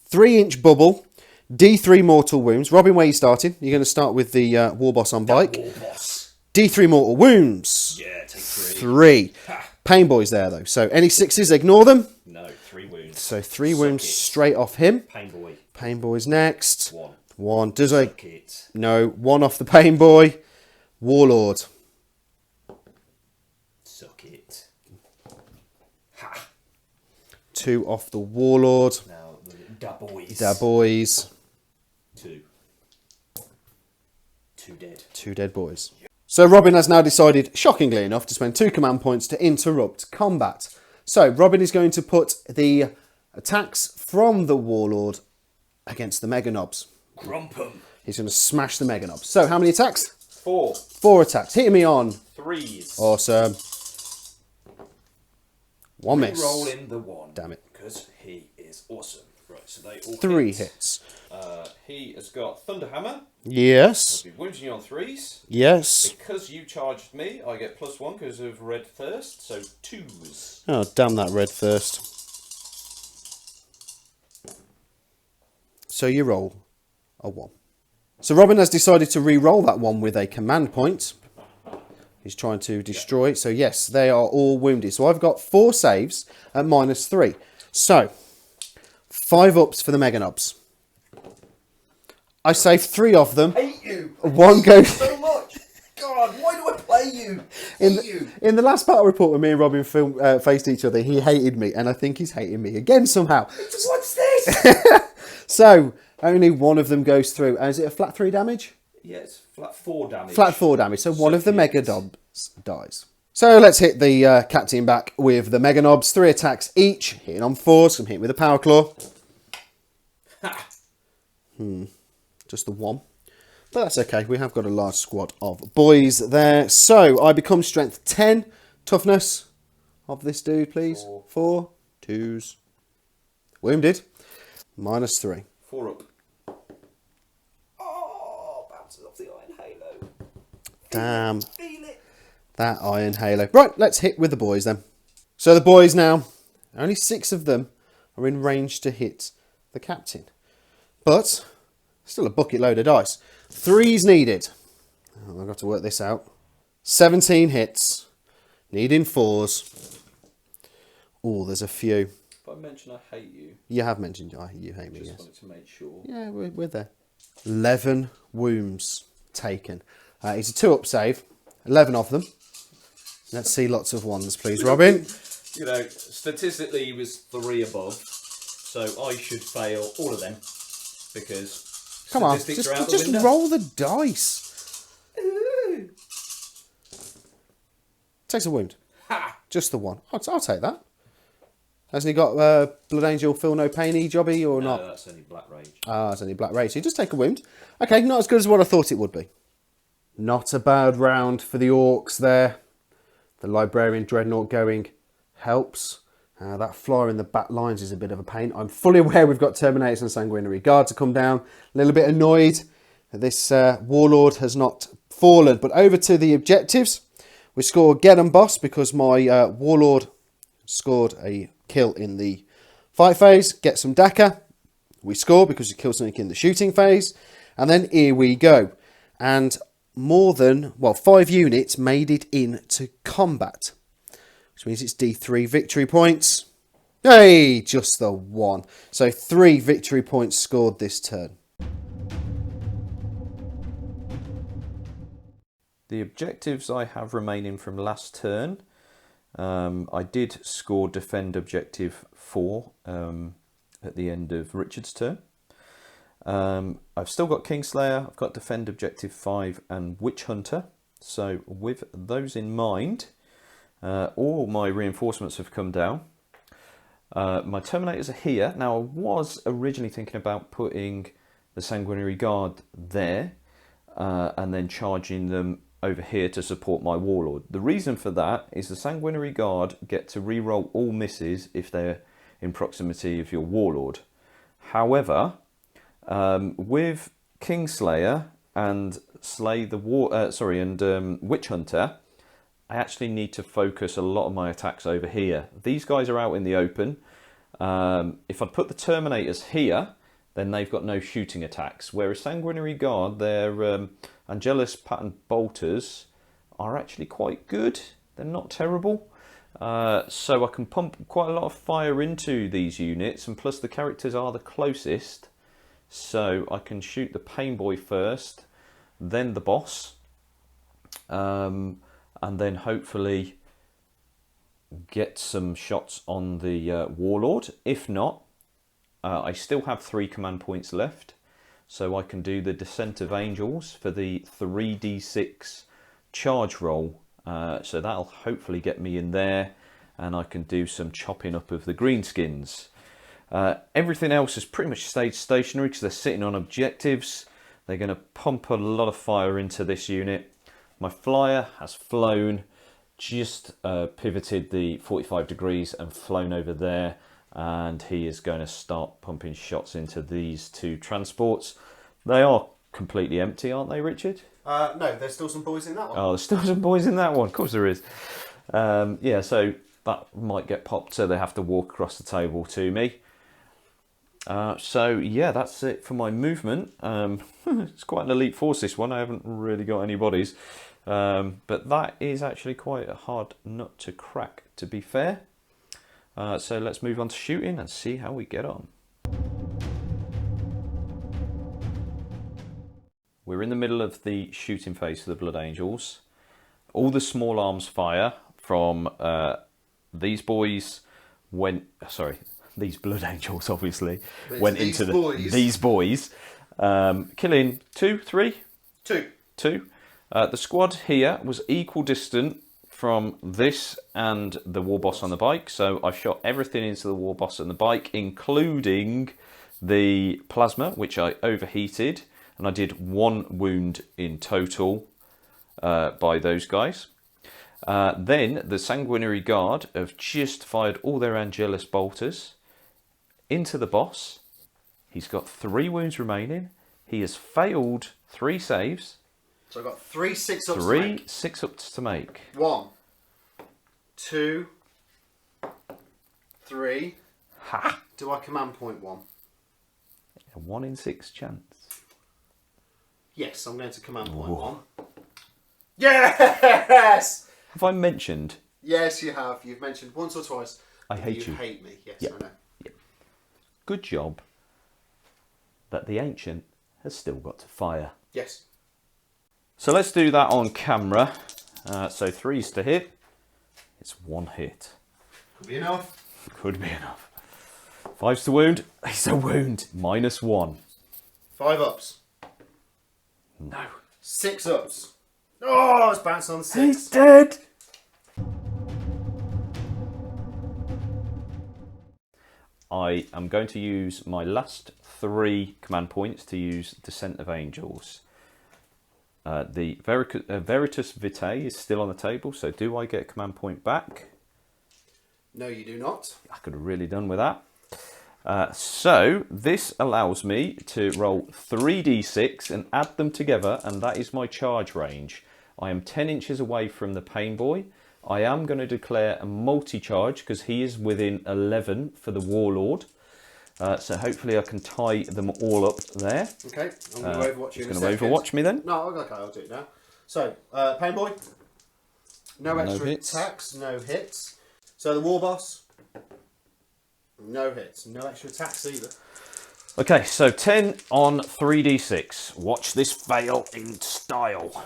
3-inch bubble. D3 mortal wounds. Robin, where are you starting? You're going to start with the War Boss on bike. War Boss. D3 mortal wounds. Yeah, take 3. 3. Pain Boy's there, though. So, any 6s, ignore them. No, 3 wounds. So, 3 wounds straight off him. Pain Boy. Pain Boy's next. 1. 1. Does I... Suck it. No. 1 off the Pain Boy. Warlord. Suck it. Ha. 2 off the Warlord. Now, da boys. Da boys. 2. 2 dead. 2 dead boys. So Robin has now decided, shockingly enough, to spend 2 command points to interrupt combat. So Robin is going to put the attacks from the Warlord against the Mega Knobs. Crump 'em. He's going to smash the Mega Knobs. So how many attacks? 4. 4 attacks. Hitting me on. 3s. Awesome. 1 miss. Roll in the 1. Damn it. Because he is awesome. Right, so they all 3 hit. hits. He has got Thunderhammer. Yes. I'll be wounding you on 3s. Yes. Because you charged me, I get +1 because of Red Thirst, so 2s. Oh, damn that Red Thirst. So you roll a 1. So Robin has decided to re-roll that 1 with a command point. He's trying to destroy. So yes, they are all wounded. So I've got 4 saves at -3. So 5 ups for the Mega Knobs. I saved 3 of them. I hate you. 1 goes. So much. God, why do I play you? In the last battle report when me and Robin faced each other, he hated me, and I think he's hating me again somehow. What's this? So only 1 of them goes through. And is it a flat 3 damage? Yeah, it's flat 4 damage. Flat 4 damage. So 1 of the Suck Mega it. Knobs dies. So let's hit the Captain back with the Mega Knobs. 3 attacks each. Hitting on 4s. I'm hitting with a Power Claw. Ha. Just the 1. But that's okay. We have got a large squad of boys there. So I become strength 10. Toughness of this dude, please. 4. 2s. Wounded. -3. 4 up. Oh, bounces off the Iron Halo. Damn. Feel it. That Iron Halo. Right, let's hit with the boys then. So the boys now, only 6 of them are in range to hit the Captain. But still a bucket load of dice. 3s needed. Oh, I've got to work this out. 17 hits. Needing 4s. Oh, there's a few. If I mention I hate you, You have mentioned you hate me, just yes. wanted to make sure. Yeah, we're there. 11 wounds taken. It's a 2-up save. 11 of them. Let's see lots of 1s, please, Robin. You know, statistically he was 3 above, so I should fail all of them because Come on, Statistics are out the just window. roll the dice. Ooh. Takes a wound. Ha! Just the one. I'll take that. Hasn't he got Blood Angel Feel No Pain-y jobby or No, not? that's only Black Rage. Ah, it's only Black Rage. So you just take a wound. Okay, not as good as what I thought it would be. Not a bad round for the Orks there. The Librarian Dreadnought going helps. That flyer in the back lines is a bit of a pain. I'm fully aware we've got Terminators and Sanguinary Guard to come down. A little bit annoyed that this Warlord has not fallen. But over to the objectives. We score Get 'em Boss because my Warlord scored a kill in the fight phase. Get some Dakka. We score because you kill something in the shooting phase. And then here we go. And more than, well, 5 units made it into combat. Which means it's D3 victory points. Hey, just the one. So 3 victory points scored this turn. The objectives I have remaining from last turn, I did score Defend Objective 4 at the end of Richard's turn. I've still got Kingslayer, I've got Defend Objective 5 and Witch Hunter. So with those in mind, all my reinforcements have come down. My Terminators are here. Now I was originally thinking about putting the Sanguinary Guard there and then charging them over here to support my Warlord. The reason for that is the Sanguinary Guard get to re-roll all misses if they're in proximity of your Warlord. However, with Kingslayer and Witch Hunter, I actually need to focus a lot of my attacks over here. These guys are out in the open. If I put the Terminators here, then they've got no shooting attacks. Whereas Sanguinary Guard, their Angelus pattern bolters are actually quite good. They're not terrible. So I can pump quite a lot of fire into these units, and plus the characters are the closest. So I can shoot the Pain Boy first, then the boss, and then hopefully get some shots on the Warlord. If not, I still have 3 command points left, so I can do the Descent of Angels for the 3d6 charge roll. So that'll hopefully get me in there, and I can do some chopping up of the greenskins. Everything else has pretty much stayed stationary because they're sitting on objectives. They're going to pump a lot of fire into this unit. My flyer has flown, just pivoted the 45 degrees and flown over there, and he is going to start pumping shots into these 2 transports. They are completely empty, aren't they, Richard? No, there's still some boys in that one. Oh, there's still some boys in that one. Of course there is. Yeah, so that might get popped, so they have to walk across the table to me. So yeah, that's it for my movement. It's quite an elite force, this one. I haven't really got any bodies. But that is actually quite a hard nut to crack, to be fair. So let's move on to shooting and see how we get on. We're in the middle of the shooting phase for the Blood Angels. All the small arms fire from these boys went... Sorry, these Blood Angels obviously went into these boys. Killing 2, 3? 2. The squad here was equal distant from this and the war boss on the bike, so I shot everything into the war boss on the bike, including the plasma, which I overheated, and I did 1 wound in total by those guys. Then the Sanguinary Guard have just fired all their Angelus bolters into the boss. He's got 3 wounds remaining. He has failed 3 saves. So I've got 3 6-ups 3 6-ups to make. 1, 2, 3. Ha! Do I command point 1? A 1 in 6 chance. Yes, I'm going to command point 1. Yes! Have I mentioned? Yes, you have. You've mentioned once or twice. I hate you. You hate me. Yes, Yep. I know. Yep. Good job that the Ancient has still got to fire. Yes. So let's do that on camera. So 3s to hit. It's 1 hit. Could be enough. Could be enough. 5s to wound. It's a wound. -1. 5 ups. No. 6 ups. Oh, it's bounced on 6. He's dead. I am going to use my last 3 command points to use Descent of Angels. The Veritas Vitae is still on the table, so do I get a command point back? No, you do not. I could have really done with that. So this allows me to roll 3d6 and add them together, and that is my charge range. I am 10 inches away from the Pain Boy. I am going to declare a multi-charge because he is within 11 for the Warlord. So hopefully I can tie them all up there. Okay, I'm going to overwatch you in a second. Going to overwatch me then? No, okay, I'll do it now. So, Pain Boy. No extra hits. attacks, no hits. So the War Boss. No hits, no extra attacks either. Okay, so 10 on 3d6. Watch this fail in style.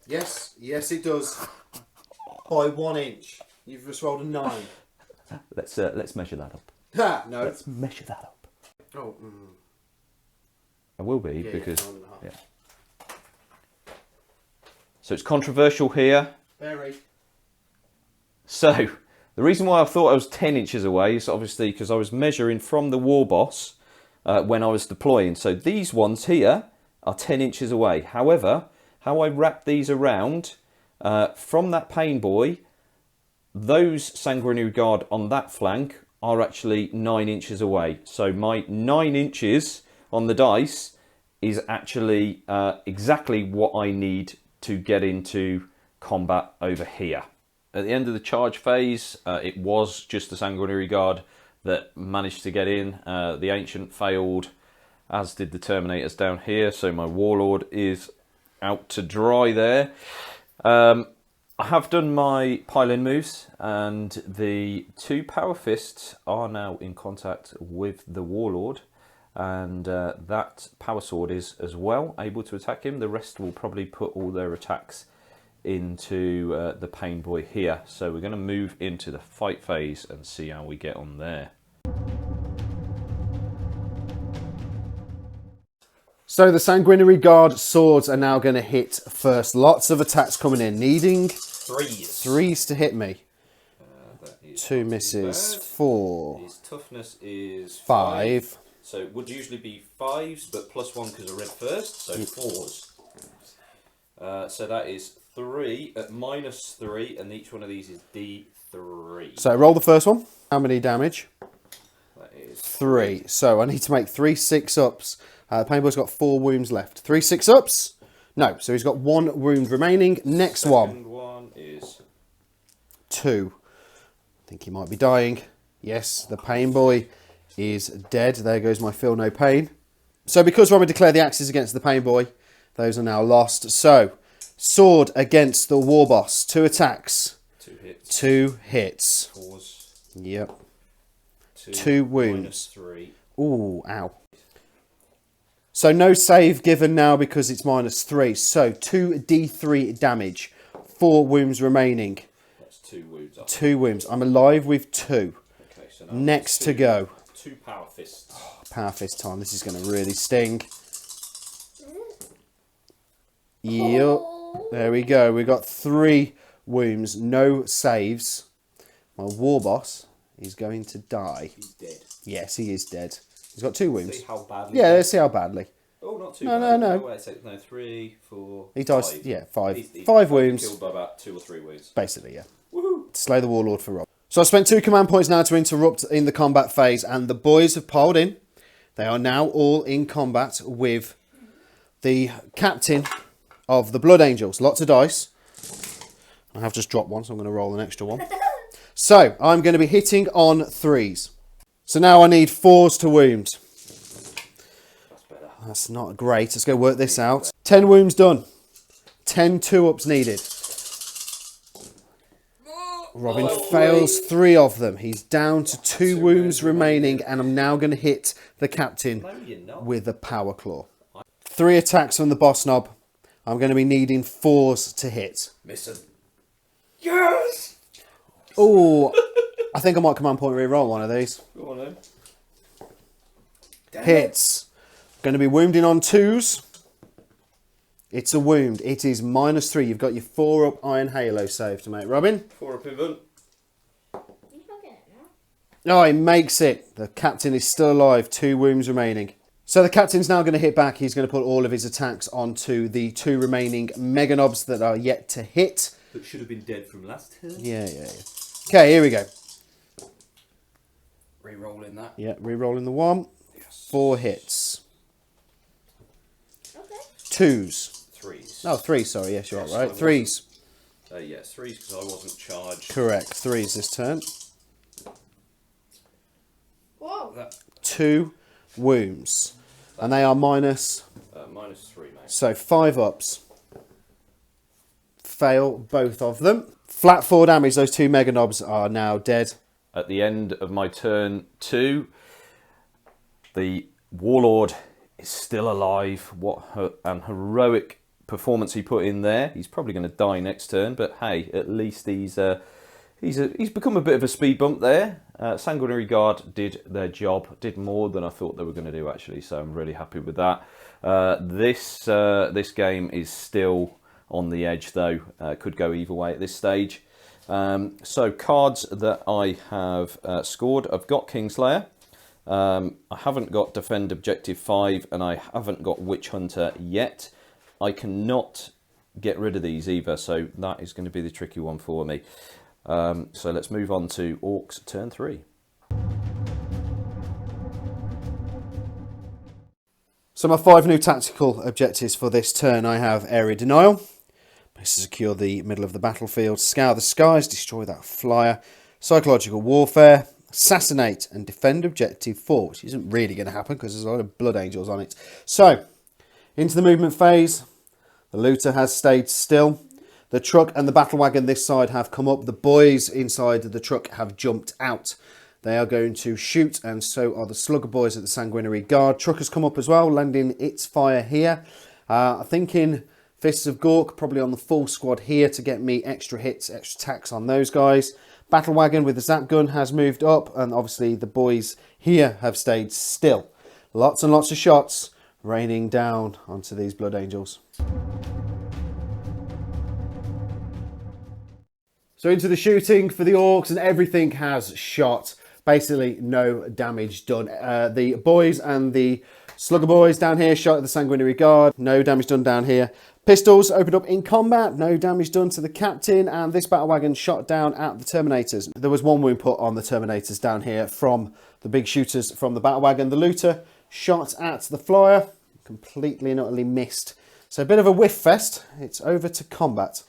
Yes, yes it does. By 1 inch. You've just rolled a 9. Let's measure that up. Ha! No. Let's measure that up. Oh. I will be because yeah. So it's controversial here. Very. So the reason why I thought I was 10 inches away is obviously because I was measuring from the War Boss when I was deploying. So these ones here are 10 inches away. However, how I wrap these around from that Pain Boy, those Sanguinary Guard on that flank are actually 9 inches away. So my 9 inches on the dice is actually exactly what I need to get into combat over here. At the end of the charge phase, it was just the Sanguinary Guard that managed to get in. The Ancient failed, as did the Terminators down here, so my Warlord is out to dry there. I have done my pile-in moves, and the 2 Power Fists are now in contact with the Warlord, and that Power Sword is as well able to attack him. The rest will probably put all their attacks into the Pain Boy here. So we're going to move into the fight phase and see how we get on there. So the Sanguinary Guard swords are now going to hit first. Lots of attacks coming in. Needing 3s to hit me. 2 misses. 4. His toughness is 5. So it would usually be 5s, but +1 because I read first, so 4s. So that is 3 at -3, and each one of these is D3. So roll the first one. How many damage? That is 3. So I need to make 3 6-ups. Pain Boy's got 4 wounds left. 3 6-ups? No. So he's got 1 wound remaining. Next one. Second one is 2. I think he might be dying. Yes, the Pain Boy is dead. There goes my feel no pain. So because Robert declared the axes against the Pain Boy, those are now lost. So, sword against the War Boss. 2 attacks. 2 hits. 2 hits. 4s. Yep. 2 wounds. -3. Ooh, ow. So no save given now because it's -3. So 2d3 damage. 4 wounds remaining. That's 2 wounds. 2 wounds. I'm alive with 2. Okay, so now Next to go. 2 Power Fists. Oh, Power Fist time. This is going to really sting. Yep. There we go. We got 3 wounds. No saves. My War Boss is going to die. He's dead. Yes, he is dead. He's got 2 wounds. See how badly. Yeah, let's see how badly. Oh, not too No, bad. no. Wait a second. No, 3, 4. He dies. 5. Yeah, 5. He's 5 wounds. Killed by about 2 or 3 wounds. Basically, yeah. Woohoo! Slay the Warlord for Rob. So I spent 2 command points now to interrupt in the combat phase, and the boys have piled in. They are now all in combat with the captain of the Blood Angels. Lots of dice. I have just dropped one, so I'm going to roll an extra one. So I'm going to be hitting on 3s. So now I need 4s to wound. That's not great. Let's go work this out. 10 wounds done. 10 2-ups needed. Robin fails 3 of them. He's down to 2 wounds remaining, and I'm now going to hit the captain with a Power Claw. 3 attacks from the boss knob. I'm going to be needing 4s to hit. Missing. Yes! Oh, I think I might command point reroll one of these. Go on then. Hits. Going to be wounding on 2s. It's a wound. It is -3. You've got your 4-up Iron Halo save to make, Robin. 4-up event. Oh, he makes it. The captain is still alive. 2 wounds remaining. So the captain's now going to hit back. He's going to put all of his attacks onto the 2 remaining Mega Knobs that are yet to hit. That should have been dead from last turn. Yeah. Okay, here we go. Re-rolling that. Yeah, re-rolling the 1. Yes. 4 hits. Okay. 2s. 3s. Oh, 3, sorry. Yes, you're Yes, right. I 3s. Yes, 3s because I wasn't charged. Correct. 3s this turn. Whoa. That 2 wounds. And they are minus. -3, mate. So 5 ups. Fail both of them. Flat 4 damage. Those 2 Mega Knobs are now dead. At the end of my turn 2, the Warlord is still alive. What an heroic performance he put in there. He's probably going to die next turn, but hey, at least he's become a bit of a speed bump there. Sanguinary Guard did their job, did more than I thought they were going to do actually, so I'm really happy with that. This game is still on the edge though, could go either way at this stage. So cards that I have scored, I've got Kingslayer, I haven't got Defend Objective 5, and I haven't got Witch Hunter yet. I cannot get rid of these either, so that is going to be the tricky one for me. So let's move on to Orks turn 3. So my 5 new tactical objectives for this turn, I have Area Denial. To secure the middle of the battlefield, Scour the Skies, destroy that flyer, Psychological Warfare, Assassinate and Defend Objective 4, which isn't really going to happen because there's a lot of Blood Angels on it. So, into the movement phase, the looter has stayed still. The truck and the battle wagon this side have come up. The boys inside the truck have jumped out. They are going to shoot, and so are the Slugger boys at the Sanguinary Guard. Truck has come up as well, landing its fire here. I'm thinking Fists of Gork probably on the full squad here to get me extra hits, extra attacks on those guys. Battle wagon with the Zap gun has moved up, and obviously the boys here have stayed still. Lots and lots of shots raining down onto these Blood Angels. So into the shooting for the Orks, and everything has shot. Basically no damage done. The boys and the Slugger boys down here shot at the Sanguinary Guard. No damage done down here. Pistols opened up in combat. No damage done to the captain. And this battle wagon shot down at the Terminators. There was 1 wound put on the Terminators down here from the big shooters from the battle wagon. The looter shot at the flyer. Completely and utterly missed. So a bit of a whiff fest. It's over to combat.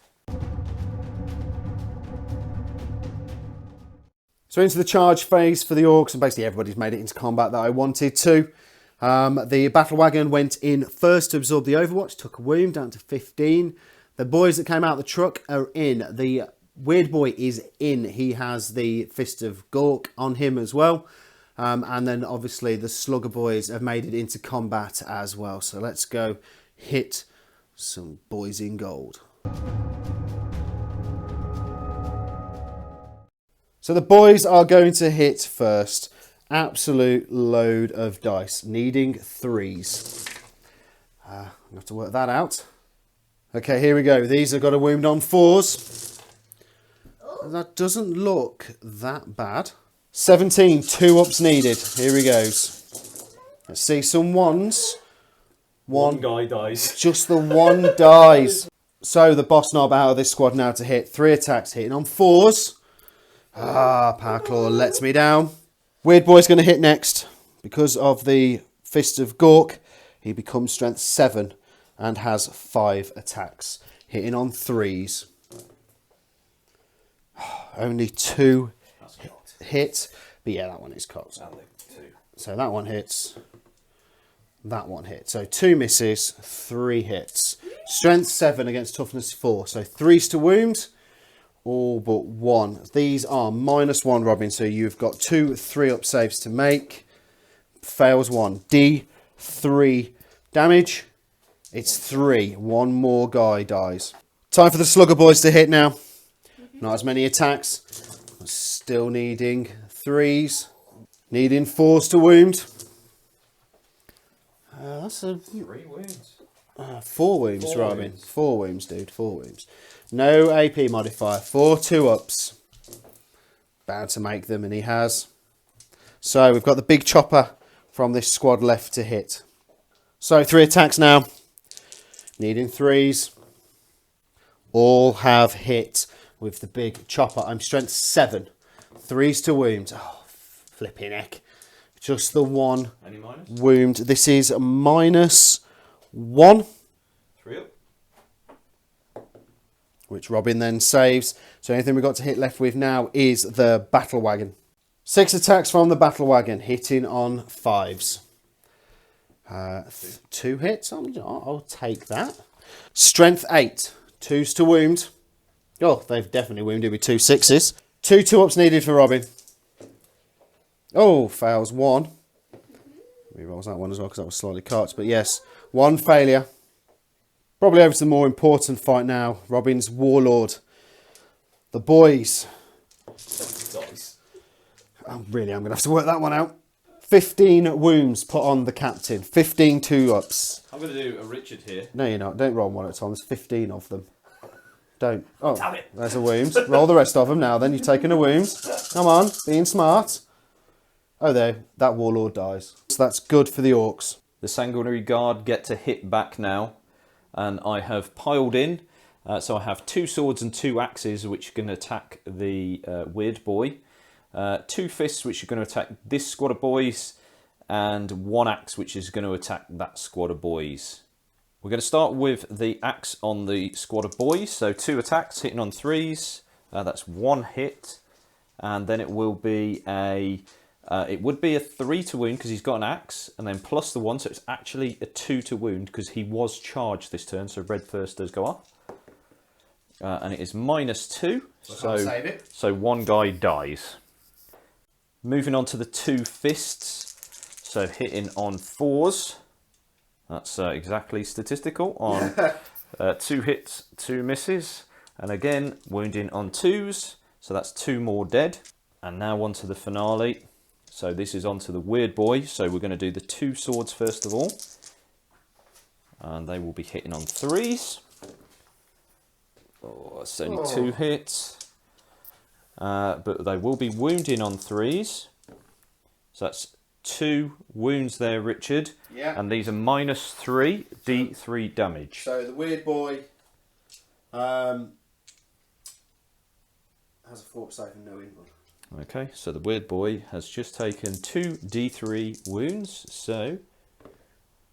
So into the charge phase for the Orks, and basically everybody's made it into combat that I wanted to. The battle wagon went in first to absorb the Overwatch, took a wound down to 15. The boys that came out of the truck are in. The Weird Boy is in. He has the Fist of Gork on him as well. And then obviously the Slugger boys have made it into combat as well. So let's go hit some boys in gold. So the boys are going to hit first. Absolute load of dice, needing 3s. I'm going to have to work that out. Okay, here we go. These have got a wound on 4s. That doesn't look that bad. 17, 2 ups needed. Here he goes. Let's see some 1s. One guy dies. Just the 1 dies. So the boss knob out of this squad now to hit. 3 attacks hitting on 4s. Power Claw lets me down. Weird Boy's going to hit next. Because of the Fist of Gork, he becomes strength 7 and has 5 attacks. Hitting on 3s. Only 2 hit. But yeah, that one is cocked. So that one hits. That one hits. So 2 misses, 3 hits. Strength 7 against toughness 4. So 3s to wound. All but 1. These are -1, Robin. So you've got 2 3-up saves to make. Fails 1. D3 damage. It's 3. 1 more guy dies. Time for the Slugger boys to hit now. Not as many attacks. Still needing 3s. Needing 4s to wound. That's a 3 wounds. 4 wounds, Four Robin. wounds. 4 wounds, dude. 4 wounds. No AP modifier. 4 2-ups. Bound to make them, and he has. So we've got the big chopper from this squad left to hit. So 3 attacks now. Needing 3s. All have hit with the big chopper. I'm strength 7. 3s to wound. Oh, flipping heck. Just the one Any minus? wound. This is -1. 3 up. Which Robin then saves. So anything we've got to hit left with now is the battle wagon. 6 attacks from the battle wagon, hitting on 5s. 2 hits. I'll take that. Strength 8. 2s to wound. Oh, they've definitely wounded with 2 6s. 2 2-ups needed for Robin. Oh, fails 1. Rerolls that one as well because that was slightly cut. But yes, 1 failure. Probably over to the more important fight now. Robin's Warlord. The boys. Dice. Oh, really, I'm going to have to work that one out. 15 wounds put on the captain. 15 2-ups. I'm going to do a Richard here. No, you're not. Don't roll one at a time. There's 15 of them. Don't. Oh, Damn it. there's a wound. Roll the rest of them now. Then you've taken a wound. Come on, being smart. Oh, there. That Warlord dies. So that's good for the Orks. The Sanguinary Guard get to hit back now, and I have piled in. So I have 2 swords and 2 axes, which are going to attack the weird boy. 2 fists, which are going to attack this squad of boys, and 1 axe, which is going to attack that squad of boys. We're going to start with the axe on the squad of boys. So 2 attacks, hitting on 3s. That's 1 hit, and then it will be a. It would be a 3 to wound because he's got an axe, and then plus the 1, so it's actually a 2 to wound because he was charged this turn. So red first does go up, and it is -2. So 1 guy dies. Moving on to the 2 fists. So hitting on 4s. That's exactly statistical on 2 hits, 2 misses. And again, wounding on 2s. So that's 2 more dead. And now on to the finale. So this is on to the weird boy. So we're going to do the 2 swords first of all. And they will be hitting on 3s. Oh, it's only 2 hits. But they will be wounding on 3s. So that's 2 wounds there, Richard. Yeah. And these are -3 D3 damage. So the weird boy has a fort save and no injury. Okay, so the weird boy has just taken 2 D3 wounds. So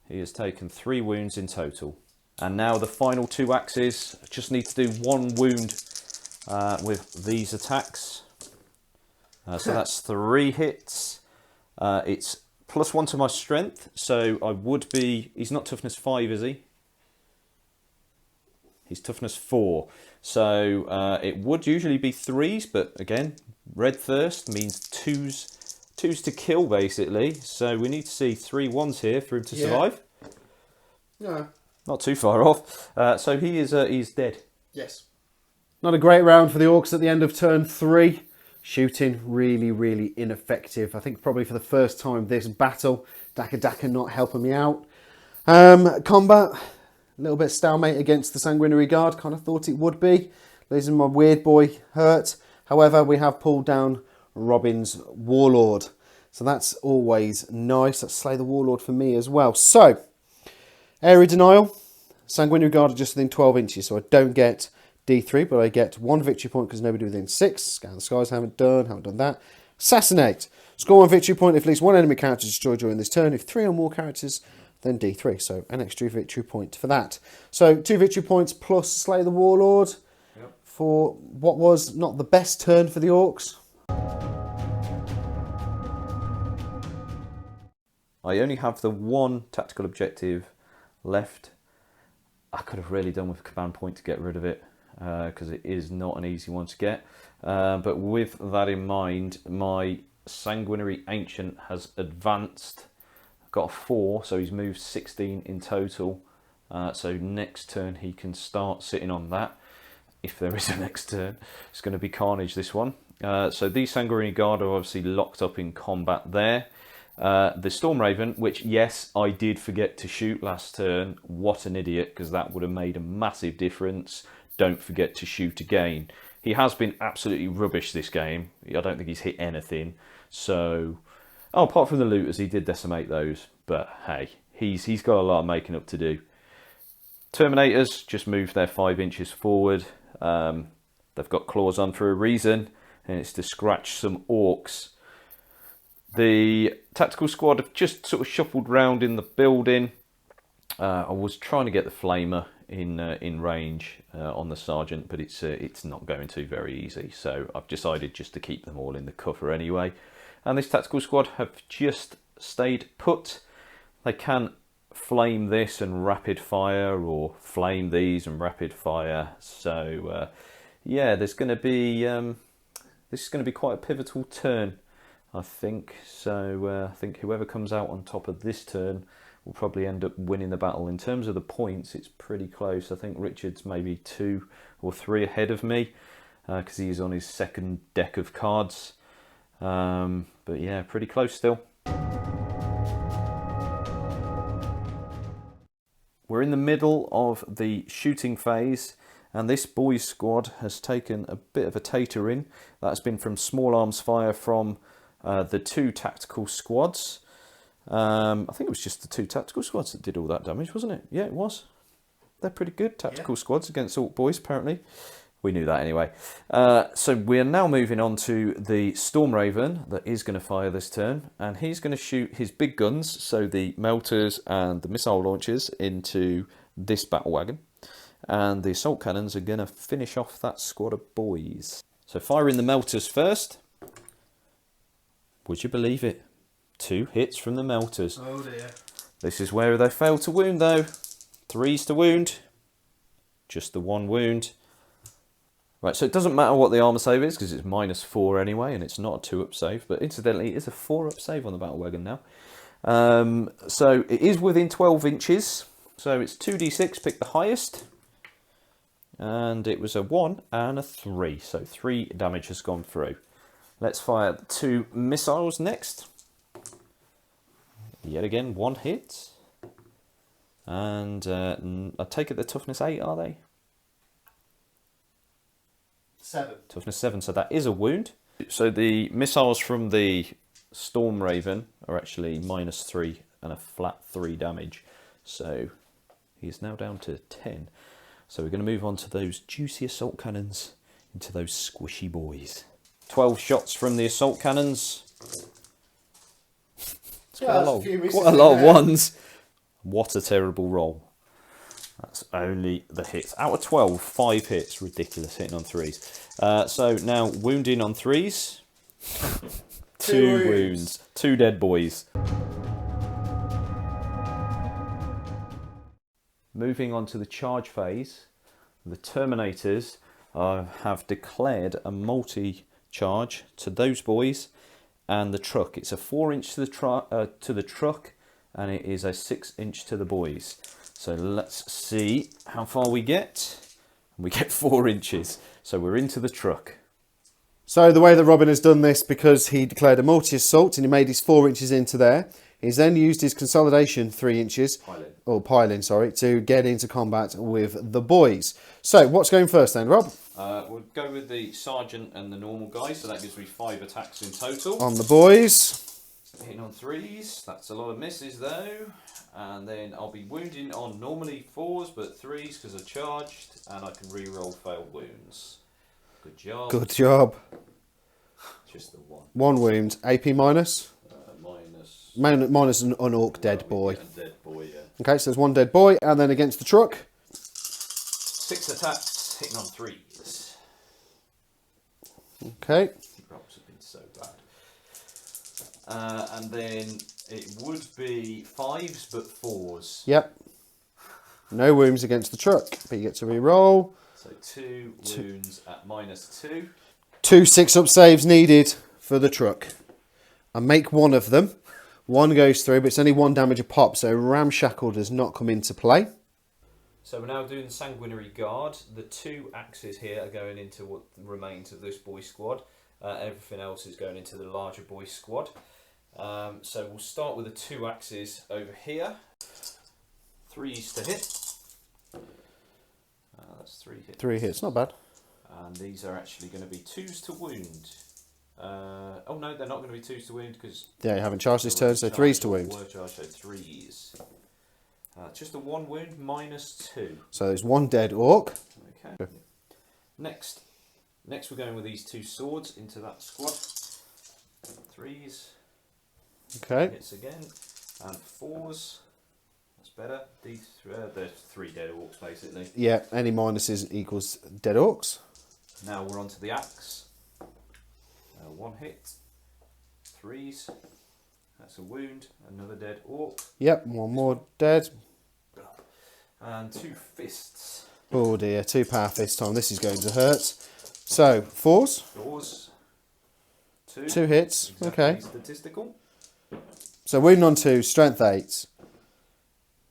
he has taken 3 wounds in total. And now the final 2 axes. Just need to do 1 wound with these attacks. So that's 3 hits. It's +1 to my strength, so I would be... He's not toughness 5, is he? He's toughness 4. So it would usually be 3s, but again, red thirst means 2s to kill, basically. So we need to see 3 1s here for him to survive. No. Not too far off. So he's dead. Yes. Not a great round for the Orks at the end of turn 3. Shooting really, really ineffective. I think probably for the first time this battle, Daka not helping me out. Combat, a little bit stalemate against the Sanguinary Guard. Kind of thought it would be. Losing my weird boy hurt. However, we have pulled down Robin's Warlord. So that's always nice. Let's slay the Warlord for me as well. So, area denial. Sanguinary Guard are just within 12 inches, so I don't get D3, but I get 1 victory point because nobody within 6. Scan the skies, haven't done that. Assassinate. Score 1 victory point if at least 1 enemy character is destroyed during this turn. If 3 or more characters, then D3. So an extra victory point for that. So 2 victory points plus slay the Warlord for what was not the best turn for the Orks. I only have the 1 tactical objective left. I could have really done with a command point to get rid of it. Because it is not an easy one to get. But with that in mind, my Sanguinary Ancient has advanced. Got a 4, so he's moved 16 in total. So next turn he can start sitting on that. If there is a next turn. It's going to be carnage, this one. So these Sanguinary Guard are obviously locked up in combat there. The Stormraven, which, yes, I did forget to shoot last turn. What an idiot, because that would have made a massive difference. Don't forget to shoot again. He has been absolutely rubbish this game. I don't think he's hit anything. So, oh, apart from the looters, he did decimate those. But hey, he's got a lot of making up to do. Terminators just move their 5 inches forward. They've got claws on for a reason, and it's to scratch some orcs. The tactical squad have just sort of shuffled round in the building. I was trying to get the flamer in range on the sergeant, but it's not going to very easy. So I've decided just to keep them all in the cover anyway. And this tactical squad have just stayed put. They can flame this and rapid fire, or flame these and rapid fire. So yeah, there's going to be this is going to be quite a pivotal turn, I think. So I think whoever comes out on top of this turn will probably end up winning the battle. In terms of the points, it's pretty close. I think Richard's maybe 2 or 3 ahead of me because he's on his second deck of cards. But yeah, pretty close still. We're in the middle of the shooting phase, and this boys squad has taken a bit of a tatering. That's been from small arms fire from the 2 tactical squads. I think it was just the 2 tactical squads that did all that damage, wasn't it? Yeah, it was. They're pretty good tactical squads against Orc boys, apparently. We knew that anyway. So we're now moving on to the Stormraven that is going to fire this turn, and he's going to shoot his big guns, so the melters and the missile launchers, into this battle wagon, and the assault cannons are going to finish off that squad of boys. So firing the melters first. Would you believe it? 2 hits from the melters. Oh dear. This is where they fail to wound though. 3s to wound. Just the 1 wound. Right, so it doesn't matter what the armor save is because it's -4 anyway, and it's not a 2-up save. But incidentally, it is a 4-up save on the battle wagon now. So it is within 12 inches. So it's 2d6, pick the highest. And it was a 1 and a 3. So 3 damage has gone through. Let's fire the 2 missiles next. Yet again, 1 hit. And I take it the toughness 8, are they? 7. Toughness 7, so that is a wound. So the missiles from the Stormraven are actually -3 and a flat 3 damage. So he's now down to 10. So we're going to move on to those juicy assault cannons, into those squishy boys. 12 shots from the assault cannons. It's quite a lot of ones. What a terrible roll. That's only the hits. Out of 12, 5 hits. Ridiculous, hitting on 3s. So now wounding on 3s. 2 wounds. 2 dead boys. Moving on to the charge phase, the Terminators have declared a multi-charge to those boys and the truck. It's a 4-inch to the truck, and it is a 6-inch to the boys. So let's see how far we get. We get 4 inches. So we're into the truck. So the way that Robin has done this, because he declared a multi-assault and he made his 4 inches into there, he's then used his consolidation 3 inches, piling, to get into combat with the boys. So what's going first then, Rob? We'll go with the sergeant and the normal guy, so that gives me 5 attacks in total. On the boys. Hitting on 3s, that's a lot of misses though. And then I'll be wounding on normally 4s, but 3s because I charged, and I can re-roll failed wounds. Good job. Good job. Just the 1. 1 wound. AP minus? Minus an orc dead boy. Dead boy, yeah. Okay, so there's 1 dead boy, and then against the truck. 6 attacks, hitting on 3s. Okay. Rolls have been so bad. And then it would be 5s, but 4s. Yep. No wounds against the truck, but you get to re-roll. So 2 wounds at -2. 2 6-up saves needed for the truck. I make 1 of them. 1 goes through, but it's only 1 damage a pop, so Ramshackle does not come into play. So we're now doing the Sanguinary Guard. The 2 axes here are going into what remains of this boy squad. Everything else is going into the larger boy squad. So we'll start with the 2 axes over here. 3s to hit. That's 3 hits. 3 hits, not bad. And these are actually going to be 2s to wound. Oh no, they're not going to be 2s to wound because... Yeah, you haven't charged this turn, so 3s to wound. Word charge, so 3s. Just a 1 wound, -2. So there's 1 dead orc. Okay. Next we're going with these 2 swords into that squad. 3s. Okay. Hits again. And 4s. That's better. These there's 3 dead orcs basically. Yeah, any minuses equals dead orcs. Now we're on to the axe. 1 hit. 3s. That's a wound. Another dead orc. Yep, 1 more dead. And 2 fists. Oh dear, 2 power fist time. This is going to hurt. So, 4s. 4s. 2 hits. Exactly Okay. Statistical. So wound on 2, strength 8.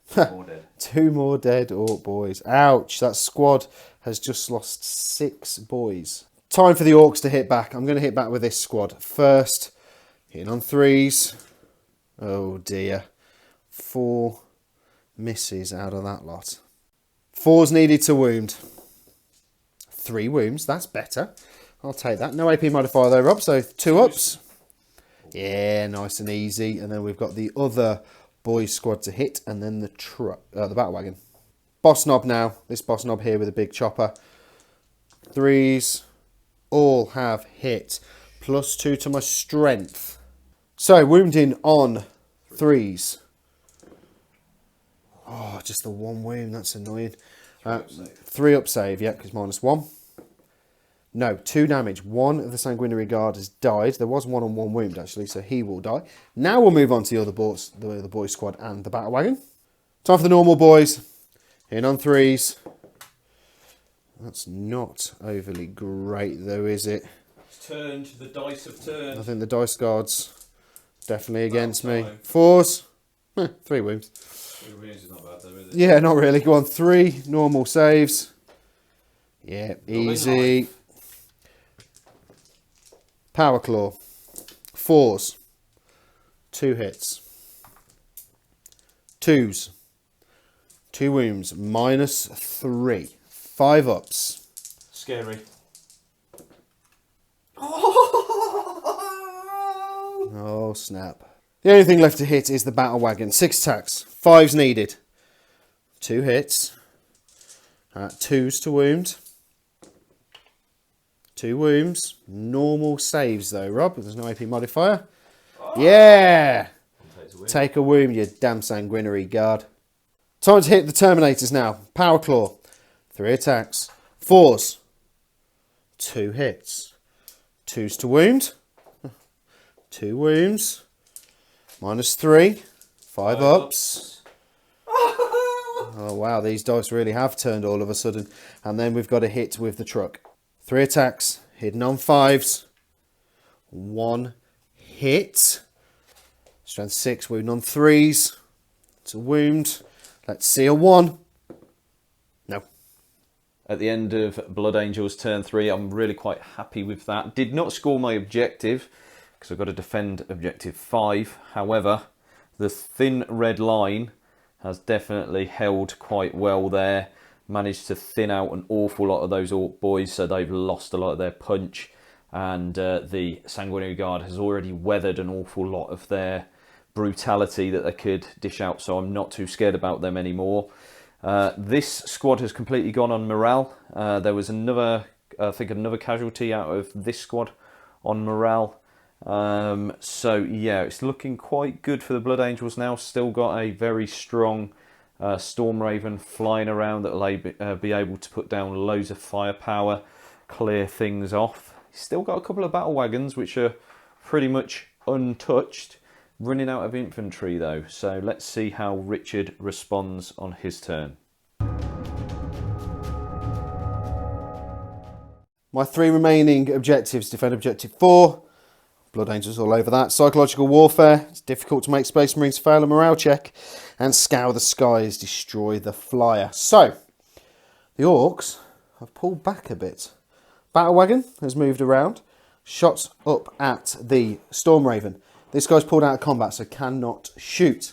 4 dead. 2 more dead orc boys. Ouch, that squad has just lost 6 boys. Time for the orcs to hit back. I'm going to hit back with this squad. First, hitting on 3s. Oh dear. 4 misses out of that lot. 4's needed to wound. 3 wounds, that's better. I'll take that. No AP modifier though, Rob, so 2 ups. Yeah, nice and easy. And then we've got the other boys squad to hit, and then the battle wagon. Boss knob now. This boss knob here with a big chopper. 3s all have hit. +2 to my strength. So wounding on 3s. Oh, just the 1 wound. That's annoying. 3 up save, yeah, because -1. No, 2 damage. 1 of the Sanguinary Guard has died. There was 1 on 1 wound, actually, so he will die. Now we'll move on to the other boys squad and the battle wagon. Time for the normal boys. In on 3s. That's not overly great, though, is it? It's turned. The dice have turned. I think the dice guards definitely against me. Time. 4s. 3 wounds. 3 wounds is not bad, though, is it? Yeah, not really. Go on, 3 normal saves. Yeah, easy. Power Claw. 4s. 2 hits. 2s. 2 wounds. -3. 5 ups. Scary. Oh, snap. The only thing left to hit is the battle wagon. 6 attacks. 5's needed. 2 hits. 2s to wound. 2 wounds. Normal saves though, Rob. There's no AP modifier. Yeah! Take a wound, you damn Sanguinary Guard. Time to hit the Terminators now. Power Claw. 3 attacks. 4s. 2 hits. 2s to wound. 2 wounds. -3. 5 ups. Oh wow, these dice really have turned all of a sudden. And then we've got a hit with the truck. 3 attacks. Hidden on 5s. 1 hit. Strength 6. Wound on 3s. It's a wound. Let's see a 1. No. At the end of Blood Angels turn 3, I'm really quite happy with that. Did not score my objective because I've got to defend objective 5. However, the thin red line has definitely held quite well there. Managed to thin out an awful lot of those Orc boys, so they've lost a lot of their punch. And the Sanguinary Guard has already weathered an awful lot of their brutality that they could dish out, so I'm not too scared about them anymore. This squad has completely gone on morale. There was another casualty out of this squad on morale. So yeah, it's looking quite good for the Blood Angels now. Still got a very strong Storm Raven flying around that will be able to put down loads of firepower, clear things off. Still got a couple of battle wagons which are pretty much untouched. Running out of infantry though, so let's see how Richard responds on his turn. My 3 remaining objectives: defend objective 4. Blood Angels all over that. Psychological warfare. It's difficult to make Space Marines fail a morale check. And scour the skies, destroy the flyer. So, the Orcs have pulled back a bit. Battle wagon has moved around. Shots up at the Storm Raven. This guy's pulled out of combat, so cannot shoot.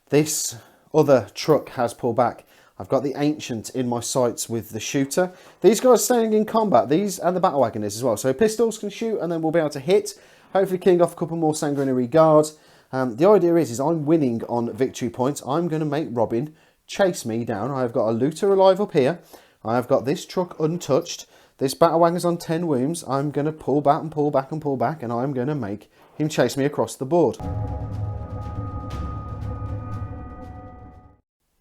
This other truck has pulled back. I've got the Ancient in my sights with the shooter. These guys staying in combat. These and the battle wagon is as well. So pistols can shoot and then we'll be able to hit. Hopefully killing off a couple more sanguinary guards. The idea is I'm winning on victory points. I'm going to make Robin chase me down. I've got a looter alive up here. I've got this truck untouched. This battle wagon's on 10 wounds. I'm going to pull back and pull back and pull back, and I'm going to make him chase me across the board.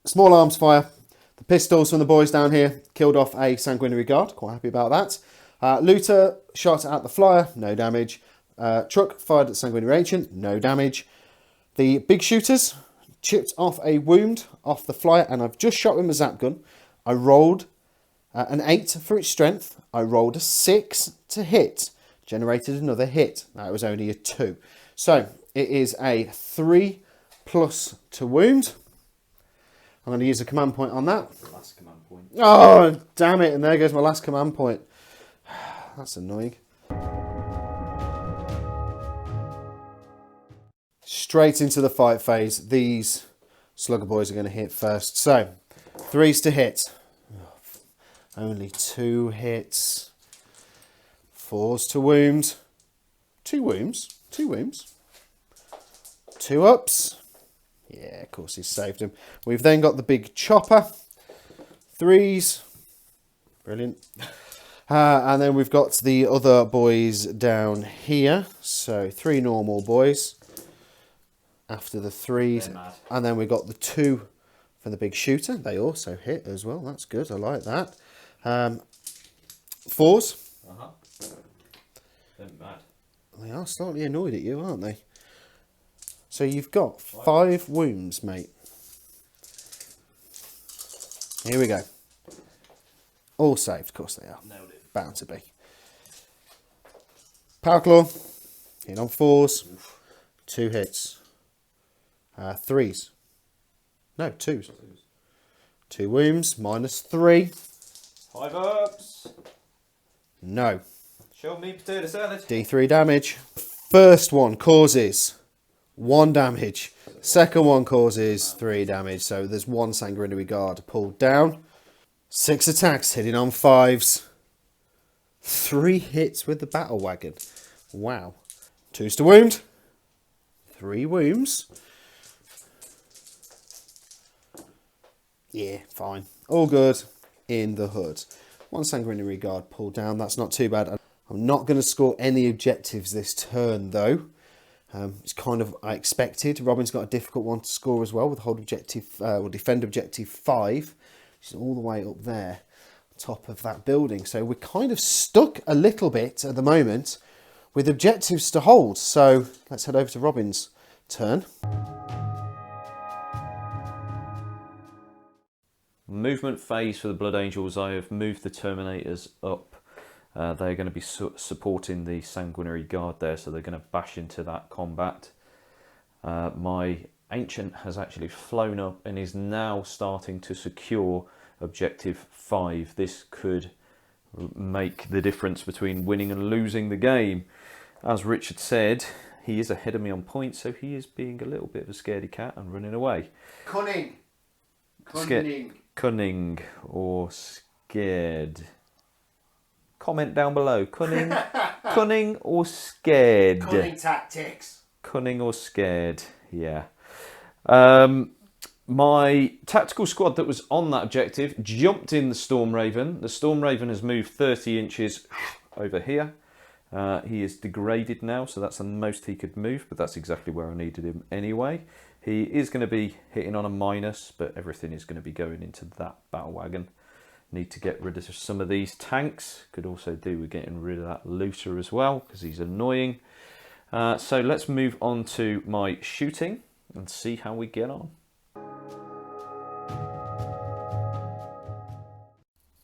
Small arms fire. The pistols from the boys down here killed off a sanguinary guard. Quite happy about that. Looter shot at the flyer. No damage. Truck fired at sanguinary ancient. No damage. The big shooters chipped off a wound off the flyer, and I've just shot with my zap gun. I rolled an 8 for its strength. I rolled a 6 to hit. Generated another hit. That was only a 2. So it is a 3+ to wound. I'm going to use a command point on that. Last command point. Oh, damn it. And there goes my last command point. That's annoying. Straight into the fight phase. These slugger boys are going to hit first. So, 3s to hit. Only 2 hits. 4s to wound. 2 wounds. 2 wounds. 2 ups. Yeah, of course he's saved him. We've then got the big chopper. 3s. Brilliant. And then we've got the other boys down here. So 3 normal boys. After the 3s. And then we've got the 2 for the big shooter. They also hit as well. That's good. I like that. 4s. They're mad. They are slightly annoyed at you, aren't they? So you've got 5 wounds, mate. Here we go. All saved, of course they are. Nailed it. Bound to be. Power claw. Hit on 4s. 2 hits. 3s. No, 2s. 2 wounds. -3. 5 ups. No. Show me potato salad. D3 damage. First one causes 1 damage. Second one causes 3 damage. So there's 1 sanguinary guard pulled down. 6 attacks, hitting on 5s. 3 hits with the battle wagon. Wow. 2s to wound. 3 wounds. Yeah, fine. All good in the hood. 1 sanguinary guard pulled down. That's not too bad. I'm not going to score any objectives this turn, though. It's kind of I expected. Robin's got a difficult one to score as well with hold objective, or defend objective 5, which is all the way up there, top of that building. So we're kind of stuck a little bit at the moment with objectives to hold. So let's head over to Robin's turn. Movement phase for the Blood Angels. I have moved the Terminators up. They're going to be supporting the Sanguinary Guard there, so they're going to bash into that combat. My Ancient has actually flown up and is now starting to secure Objective 5. This could make the difference between winning and losing the game. As Richard said, he is ahead of me on points, so he is being a little bit of a scaredy cat and running away. Cunning. Cunning or scared? Comment down below. Cunning, cunning or scared? Cunning tactics. Cunning or scared? Yeah. My tactical squad that was on that objective jumped in the Storm Raven. The Storm Raven has moved 30 inches over here. He is degraded now, so that's the most he could move, but that's exactly where I needed him anyway. He is going to be hitting on a minus, but everything is going to be going into that battle wagon. Need to get rid of some of these tanks. Could also do with getting rid of that looter as well, because he's annoying. So let's move on to my shooting and see how we get on.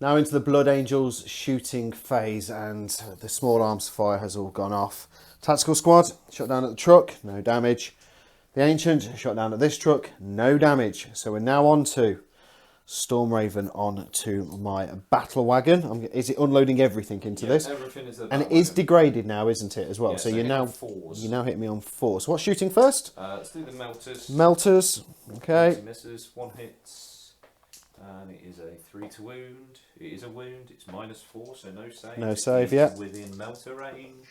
Now into the Blood Angels shooting phase, and the small arms fire has all gone off. Tactical squad, shot down at the truck, no damage. The Ancient, shot down at this truck, no damage. So we're now on to Stormraven onto my battle wagon. Is it unloading everything into this? Everything is and it is degraded now, isn't it, as well? Yeah, so so you're now fours. you now hit me on 4. So what's shooting first? Let's do the melters. Melters. Okay. Multi misses, 1 hits, and it is a 3 to wound. It is a wound. It's -4, so no save. No save, yeah. Within melter range,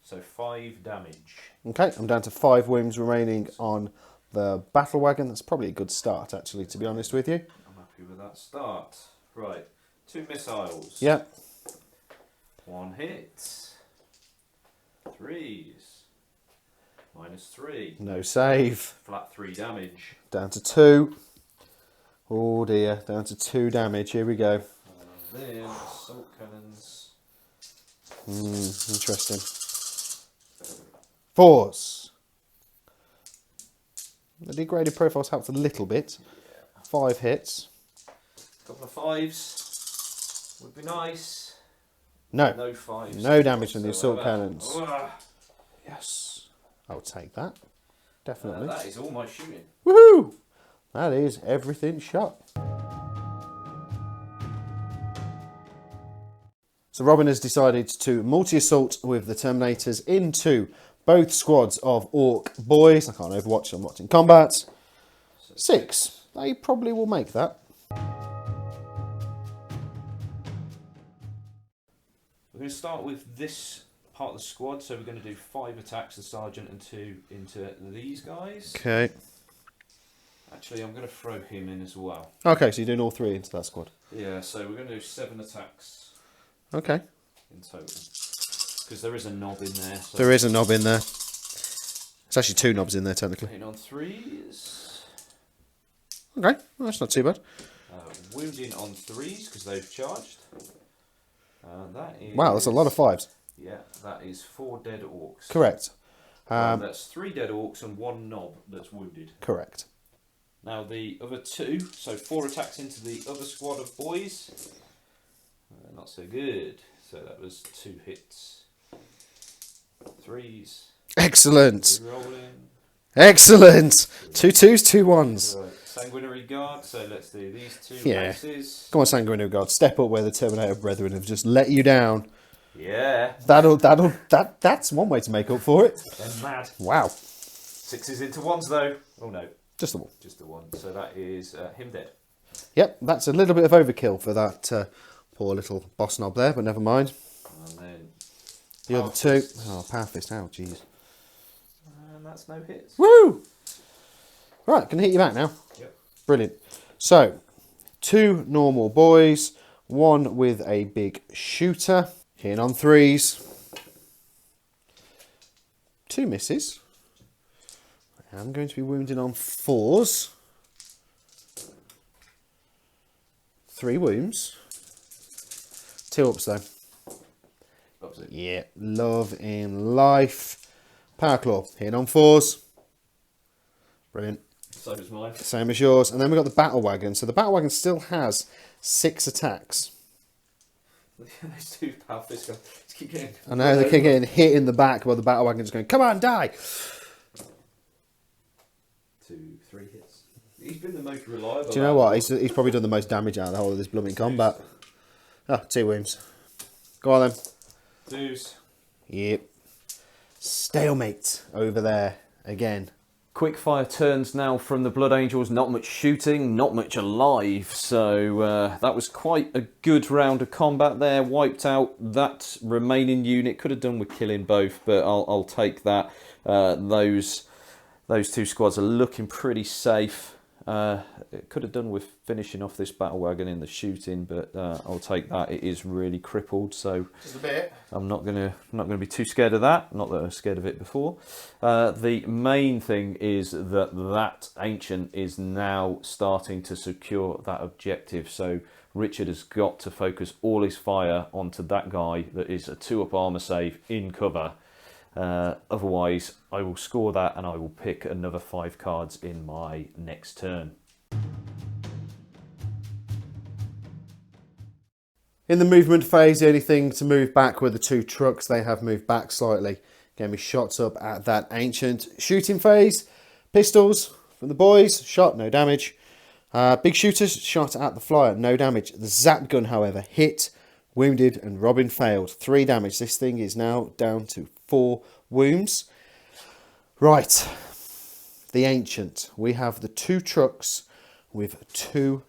so 5 damage. Okay, I'm down to 5 wounds remaining on the battle wagon. That's probably a good start, actually, to be honest with you. I'm happy with that start. Right, 2 missiles. Yeah. 1 hit. 3s. -3. No save. Flat 3 damage. Down to 2. Oh dear, down to 2 damage. Here we go. And then assault cannons. Interesting. 4s. The degraded profiles helped a little bit. 5 hits. Couple of 5s would be nice. No. No 5s. No damage from the assault cannons. Ugh. Yes. I'll take that. Definitely. That is all my shooting. Woohoo! That is everything shot. So Robin has decided to multi-assault with the Terminators into both squads of Ork boys. I can't overwatch, I'm watching combat. 6. They probably will make that. We're going to start with this part of the squad. So we're going to do 5 attacks, the sergeant, and 2 into these guys. Okay. Actually, I'm going to throw him in as well. Okay, so you're doing all 3 into that squad. Yeah, so we're going to do 7 attacks Okay. in total. Because there is a knob in there. So There is a knob in there. It's actually 2 knobs in there, technically. hitting on 3s. Okay, well, that's not too bad. Wounding on 3s because they've charged. That is... Wow, that's a lot of 5s. Yeah, that is 4 dead orcs. Correct. That's 3 dead orcs and 1 knob that's wounded. Correct. Now the other 2, so 4 attacks into the other squad of boys. Not so good. So that was 2 hits. 3s. Excellent. Rolling. Excellent. 2 2s, 2 1s. Right. Sanguinary guard. So let's do these 2 Yeah. races. Come on, Sanguinary God. Step up where the Terminator brethren have just let you down. Yeah. That's one way to make up for it. They're mad. Wow. 6s into 1s though. Oh no. Just the one. Just the 1. So that is him dead. Yep, that's a little bit of overkill for that poor little boss knob there, but never mind. And then The other 2. Oh, power fist. Ow, jeez. and that's no hits. Woo! Right, can I hit you back now? Yep. Brilliant. So, 2 normal boys, 1 with a big shooter. Hitting on 3s. 2 misses. I'm going to be wounding on 4s. 3 wounds. 2 ups though. Loves it. Yeah, love in life. Power claw, hitting on 4s. Brilliant. So does mine. Same as yours. And then we've got the battle wagon. So the battle wagon still has 6 attacks. Those 2 power fists go. Just keep getting. I know they keep getting hit in the back while the battle wagon's going, come on, die! 2, 3 hits. He's been the most reliable. Do you know what? He's probably done the most damage out of the whole of this blooming combat. Oh, 2 wounds. Go on then. 2s. Yep. Stalemate over there again. Quick fire turns now from the Blood Angels. Not much shooting, not much alive. So that was quite a good round of combat there. Wiped out that remaining unit. Could have done with killing both, but I'll take that. Those 2 squads are looking pretty safe. It could have done with finishing off this battle wagon in the shooting, but I'll take that. It is really crippled, so Just a bit. I'm not gonna be too scared of that. Not that I was scared of it before. The main thing is that ancient is now starting to secure that objective. So Richard has got to focus all his fire onto that guy that is a 2-up armor save in cover. Otherwise, I will score that and I will pick another 5 cards in my next turn. In the movement phase, the only thing to move back were the 2 trucks. They have moved back slightly. Getting me shots up at that ancient. Shooting phase, pistols from the boys. Shot, no damage. Big shooter shot at the flyer, no damage. The zap gun, however, hit, wounded, and Robin failed. 3 damage. This thing is now down to 4 wounds. Right. The Ancient. We have the 2 trucks with 2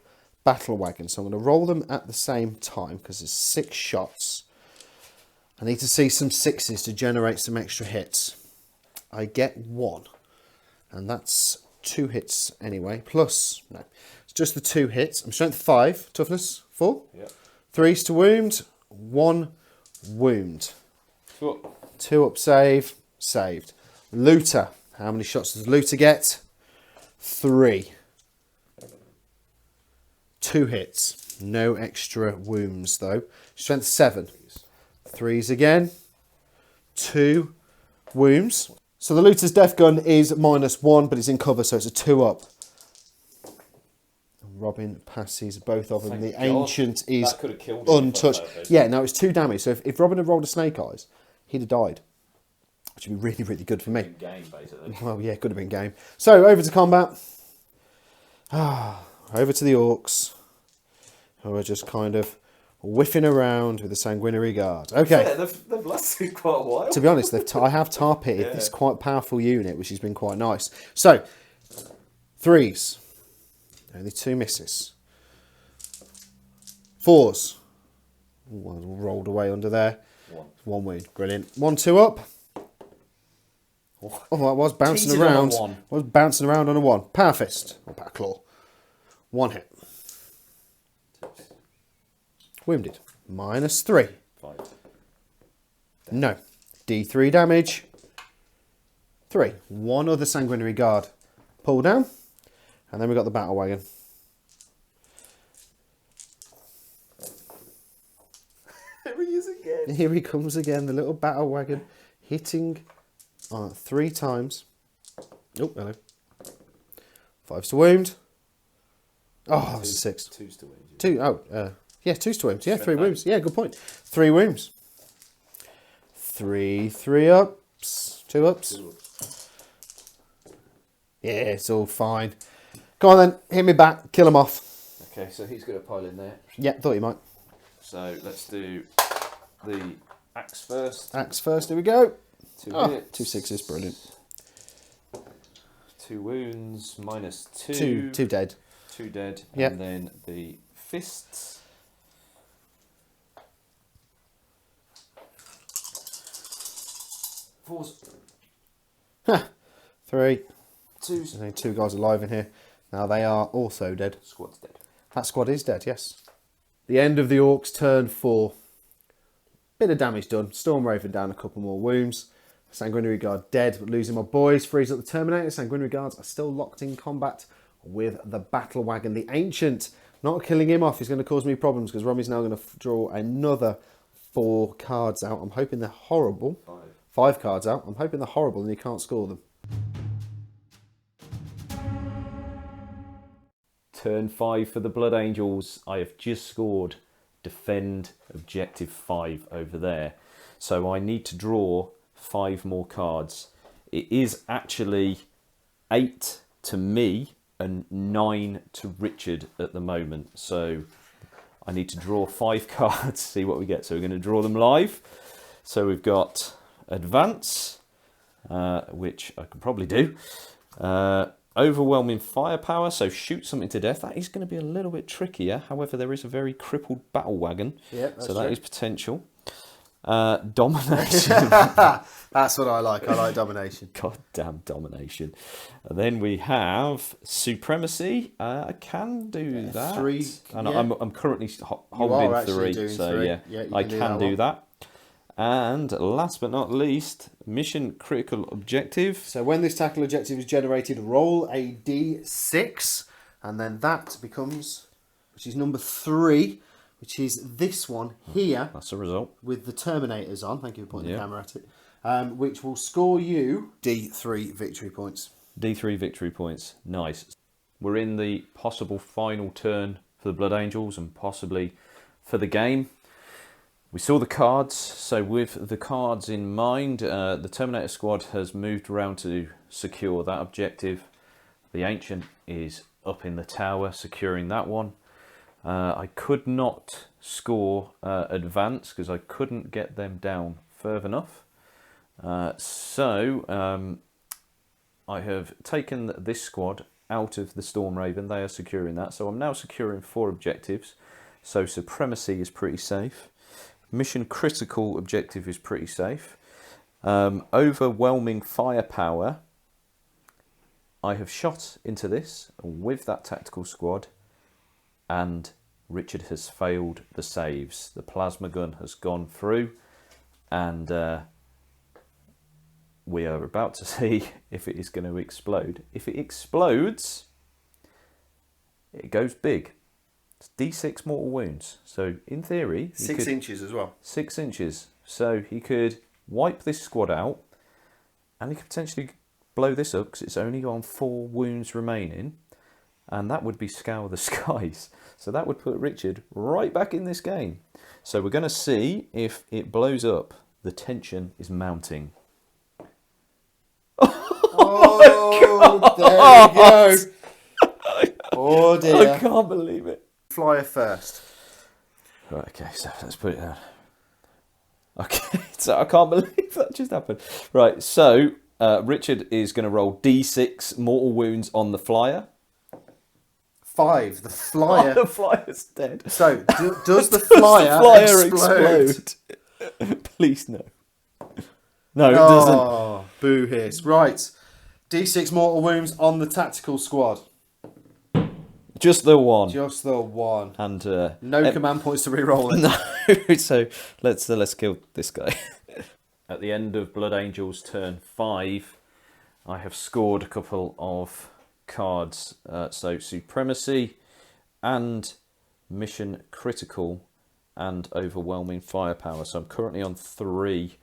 battle wagons. So I'm going to roll them at the same time because there's 6 shots. I need to see some 6s to generate some extra hits. I get 1. And that's 2 hits anyway. Plus, no. It's just the 2 hits. I'm strength 5. Toughness 4. Yep. 3s to wound. 1 wound. 2 up. 2 up save. Saved. Looter. How many shots does Looter get? 3. 2 hits. No extra wounds though. Strength 7. 3s again. 2 wounds. So the Looter's death gun is -1, but it's in cover, so it's a 2 up. Robin passes both of them. Thank The Ancient is that could have killed him untouched. Yeah, no, it's 2 damage. So if Robin had rolled a Snake Eyes, he'd have died. Which would be really, really good for me. Game, basically. Well, yeah, could have been game. So, over to combat. Over to the Orks, who are just kind of whiffing around with the Sanguinary Guard. Okay. Yeah, they've lasted quite a while. To be honest, I have tar pitted this quite powerful unit, which has been quite nice. So, 3s. Only 2 misses. 4s. One rolled away under there. 1 wound. Brilliant. 1 2 up. Oh, I was bouncing Cheated on a around. 1. I was bouncing around on a 1. Power fist. Or power claw. 1 hit. Wounded. -3. 5. No. D3 damage. 3. 1 other Sanguinary Guard. Pull down. And then we got the battle wagon. Here he is again. Here he comes again. The little battle wagon hitting 3 times. Oh, hello. 5s to wound. Oh, that's a 6. 2s to wound. 2. Oh, yeah, 2s to wound. Yeah, 3 Strength wounds. Yeah, good point. 3 wounds. 3 ups. 2 ups. Yeah, it's all fine. Go on then, hit me back, kill him off. Okay, so he's going to pile in there. Yeah, thought you might. So let's do the axe first. Axe first, here we go. 2 hits. 2 6s, brilliant. 2 wounds, -2. 2 dead. 2 dead. Yep. And then the fists. 4s. 3. 2s. There's only 2 guys alive in here. Now they are also dead. Squad's dead. That squad is dead, yes. The end of the Orks, turn 4. Bit of damage done. Storm Raven down a couple more wounds. Sanguinary Guard dead, but losing my boys. Frees up the Terminator. Sanguinary Guards are still locked in combat with the battle wagon. The Ancient, not killing him off is going to cause me problems because Robbie's now going to draw another 4 cards out. I'm hoping they're horrible. 5 cards out. I'm hoping they're horrible and he can't score them. Turn 5 for the Blood Angels. I have just scored defend objective 5 over there. So I need to draw 5 more cards. It is actually 8 to me and 9 to Richard at the moment. So I need to draw 5 cards, see what we get. So we're going to draw them live. So we've got Advance, which I can probably do. Overwhelming Firepower, so shoot something to death. That is going to be a little bit trickier. However, there is a very crippled battle wagon. Yep, that's so that true. is potential. Domination. That's what I like. I like domination. Goddamn domination. And then we have Supremacy. I can do that. 3. And yeah. I'm currently are holding actually 3. doing So 3. yeah, Yeah, you I can do can that do one. that. And last but not least, Mission Critical Objective. So when this tackle objective is generated, roll a d6, and then that becomes, which is number 3, which is this one here That's a result. with the Terminators on. Thank you for pointing Yeah. the camera at it. Which will score you D3 victory points. D3 victory points. Nice. We're in the possible final turn for the Blood Angels and possibly for the game. We saw the cards, so with the cards in mind, the Terminator squad has moved around to secure that objective. The Ancient is up in the tower, securing that one. I could not score advance because I couldn't get them down further enough. So I have taken this squad out of the Storm Raven. They are securing that. So I'm now securing 4 objectives. So Supremacy is pretty safe. Mission Critical objective is pretty safe. Overwhelming Firepower. I have shot into this with that tactical squad, and Richard has failed the saves. The plasma gun has gone through, and we are about to see if it is going to explode. If it explodes, it goes big. It's D6 mortal wounds. So in theory, 6 inches as well. 6 inches. So he could wipe this squad out, and he could potentially blow this up because it's only on 4 wounds remaining, and that would be Scour the Skies. So that would put Richard right back in this game. So we're going to see if it blows up. The tension is mounting. Oh, there you go. Oh dear. I can't believe it. Flyer first. Right, okay, so let's put it down. Okay, so I can't believe that just happened. Right, so Richard is going to roll D6 mortal wounds on the flyer. 5. The flyer. Oh, the flyer's dead. So, does the flyer, explode? Please no. No, it doesn't. Oh, boo hiss. Right. D6 mortal wounds on the tactical squad. Just the one. Just the one. And no command points to re-roll it. No. So let's kill this guy. At the end of Blood Angels turn 5, I have scored a couple of cards. So Supremacy and Mission Critical and Overwhelming Firepower. So I'm currently on 3,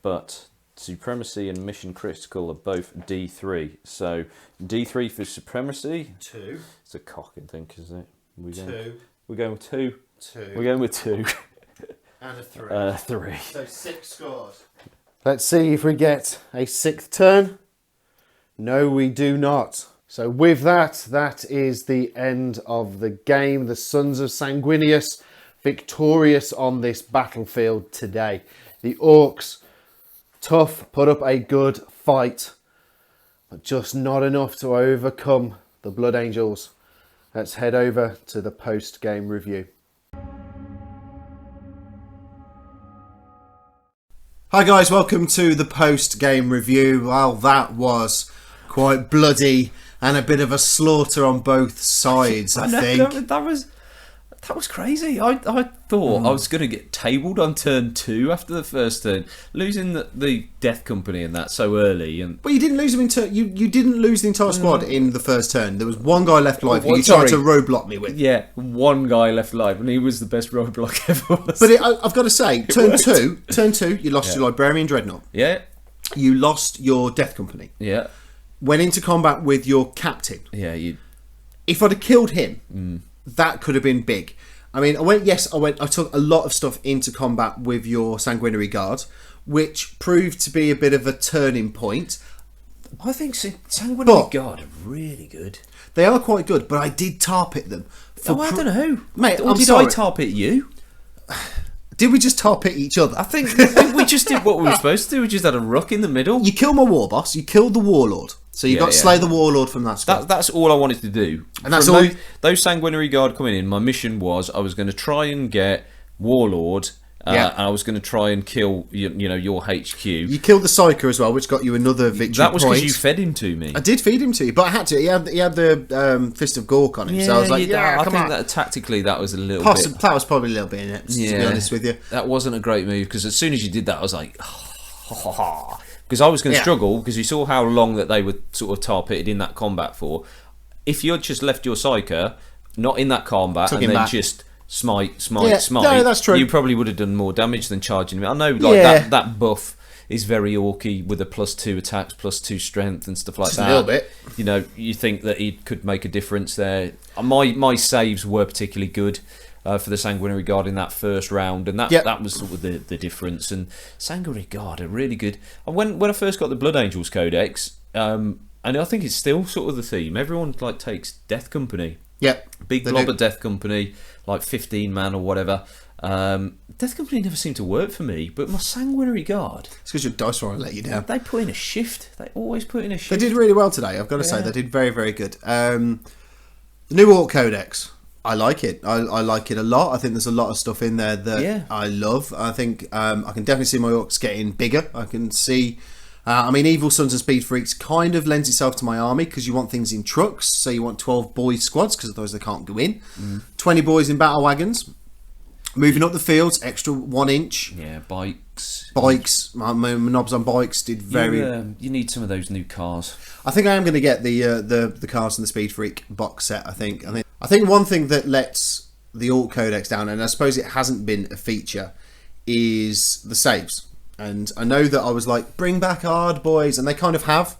but Supremacy and Mission Critical are both D3. So D3 for Supremacy. 2. It's a cocking thing, isn't it? 2. We're going with 2. 2. We're going with 2. And a 3. 3. So 6 scores. Let's see if we get a 6th turn. No, we do not. So with that, that is the end of the game. The Sons of Sanguinius victorious on this battlefield today. The Orks, tough, put up a good fight, but just not enough to overcome the Blood Angels. Let's head over to the post-game review. Hi guys, welcome to the post-game review. Well, that was quite bloody and a bit of a slaughter on both sides, I think. That was crazy. I thought I was going to get tabled on turn 2 after the first turn, losing the Death Company and that so early. And but you didn't lose them in you didn't lose the entire squad in the first turn. There was one guy left alive who you tried to roadblock me with. Yeah, one guy left alive, and he was the best roadblock ever. But I've got to say, turn two, you lost your Librarian Dreadnought. Yeah. You lost your Death Company. Yeah. Went into combat with your captain. Yeah, If I'd have killed him, that could have been big. I mean, I took a lot of stuff into combat with your Sanguinary Guard, which proved to be a bit of a turning point. I think Sanguinary Guard are really good. They are quite good, but I did tar pit them. I don't know. Mate, or did I tar pit you? Did we just tar pit each other? I think we just did what we were supposed to do. We just had a ruck in the middle. You killed my war boss. You killed the warlord. So you got to slay the warlord from that squad. That's all I wanted to do. And that's all. Those Sanguinary Guard coming in. My mission was I was going to try and get warlord. And I was going to try and kill your HQ. You killed the Psyker as well, which got you another victory. That was because you fed him to me. I did feed him to you, but I had to. He had the Fist of Gork on him, so I was like, I think that tactically that was a little bit. That was probably a little bit inept, to be honest with you. That wasn't a great move because as soon as you did that, I was like, because I was going to struggle because you saw how long that they were sort of tar pitted in that combat for. If you had just left your Psyker not in that combat and then back. Just smite. No, that's true. You probably would have done more damage than charging me. I know, like that buff is very orky with a +2 attacks, +2 strength and stuff like just that. A little bit. You know, you think that he could make a difference there. My saves were particularly good for the Sanguinary Guard in that first round, and that was sort of the difference. And Sanguinary Guard are really good. And when I first got the Blood Angels Codex, And I think it's still sort of the theme. Everyone like takes Death Company. Yep. Big blob of Death Company, like 15 man or whatever. Death Company never seemed to work for me, but my Sanguinary Guard... It's because your dice roll let you down. They put in a shift. They always put in a shift. They did really well today, I've got to say. They did very, very good. The new Ork Codex, I like it. I like it a lot. I think there's a lot of stuff in there that I love. I think I can definitely see my Orks getting bigger. I can see... Evil Sunz and Speed Freaks kind of lends itself to my army because you want things in trucks. So you want 12 boys squads because otherwise they can't go in. 20 boys in battle wagons. Moving up the fields, extra 1 inch. Yeah, bikes. My knobs on bikes did very... You need some of those new cars. I think I am going to get the cars and the Speed Freak box set, I think one thing that lets the Ork Codex down, and I suppose it hasn't been a feature, is the saves. And I know that I was like, bring back hard boys, and they kind of have,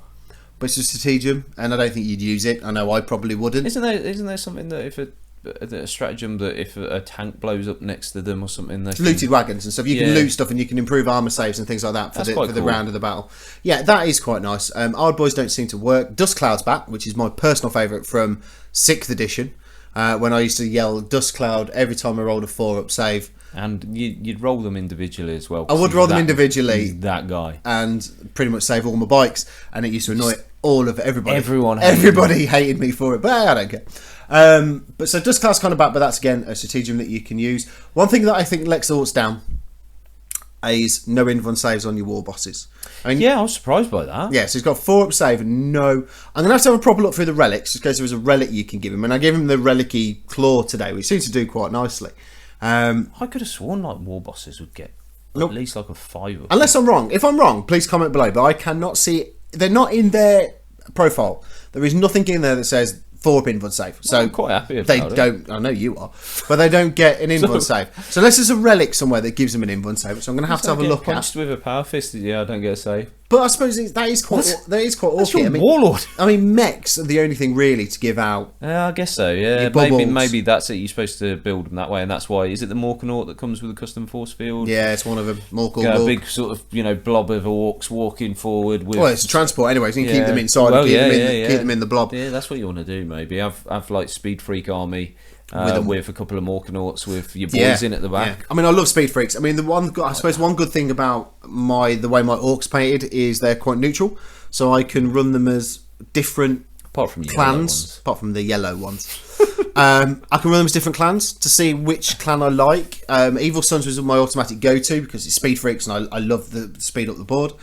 but it's a stratagem, and I don't think you'd use it. I know I probably wouldn't. Isn't there something that if a stratagem that if a tank blows up next to them or something, they looted wagons and stuff, you can loot stuff and you can improve armor saves and things like that for the round of the battle. Yeah, that is quite nice. Hard boys don't seem to work. Dust Cloud's back, which is my personal favourite from 6th edition, when I used to yell Dust Cloud every time I rolled a 4-up save. And you'd roll them individually as well. I would roll them individually. That guy. And pretty much save all my bikes. And it used to annoy everybody. Everybody hated me for it, but I don't care. But so Dust Cloud's kind of back, but that's again a stratagem that you can use. One thing that I think lets Orks down is no invuln saves on your war bosses. I was surprised by that. Yeah, so he's got 4-up save and no... I'm going to have a proper look through the relics, just in case there was a relic you can give him. And I gave him the relic-y claw today, which seems to do quite nicely. I could have sworn like war bosses would get at least like a 5. Unless I'm wrong. If I'm wrong, please comment below. But I cannot see it. They're not in their profile. There is nothing in there that says 4-up invuln save. So I'm quite happy about they don't. I know you are, but they don't get an invuln save. So unless there's a relic somewhere that gives them an invuln save, which I'm going to have a look at. Punched with a power fist, I don't get a save. But I suppose that is quite awkward. Warlord. Mechs are the only thing really to give out. I guess so. Yeah, maybe that's it. You're supposed to build them that way, and that's why. Is it the Morkanaut that comes with a custom force field? Yeah, it's one of them. A big sort of blob of orcs walking forward with. Well, it's transport anyway. So you can keep them inside and keep them in the blob. Yeah, that's what you want to do. Maybe have like Speed Freak army. With a couple of Morkanauts with your boys in at the back. Yeah. I love Speed Freaks. One good thing about the way my Orks painted is they're quite neutral, so I can run them as different clans, apart from the yellow ones. I can run them as different clans to see which clan I like. Evil Sunz was my automatic go-to because it's Speed Freaks and I love the speed up the board.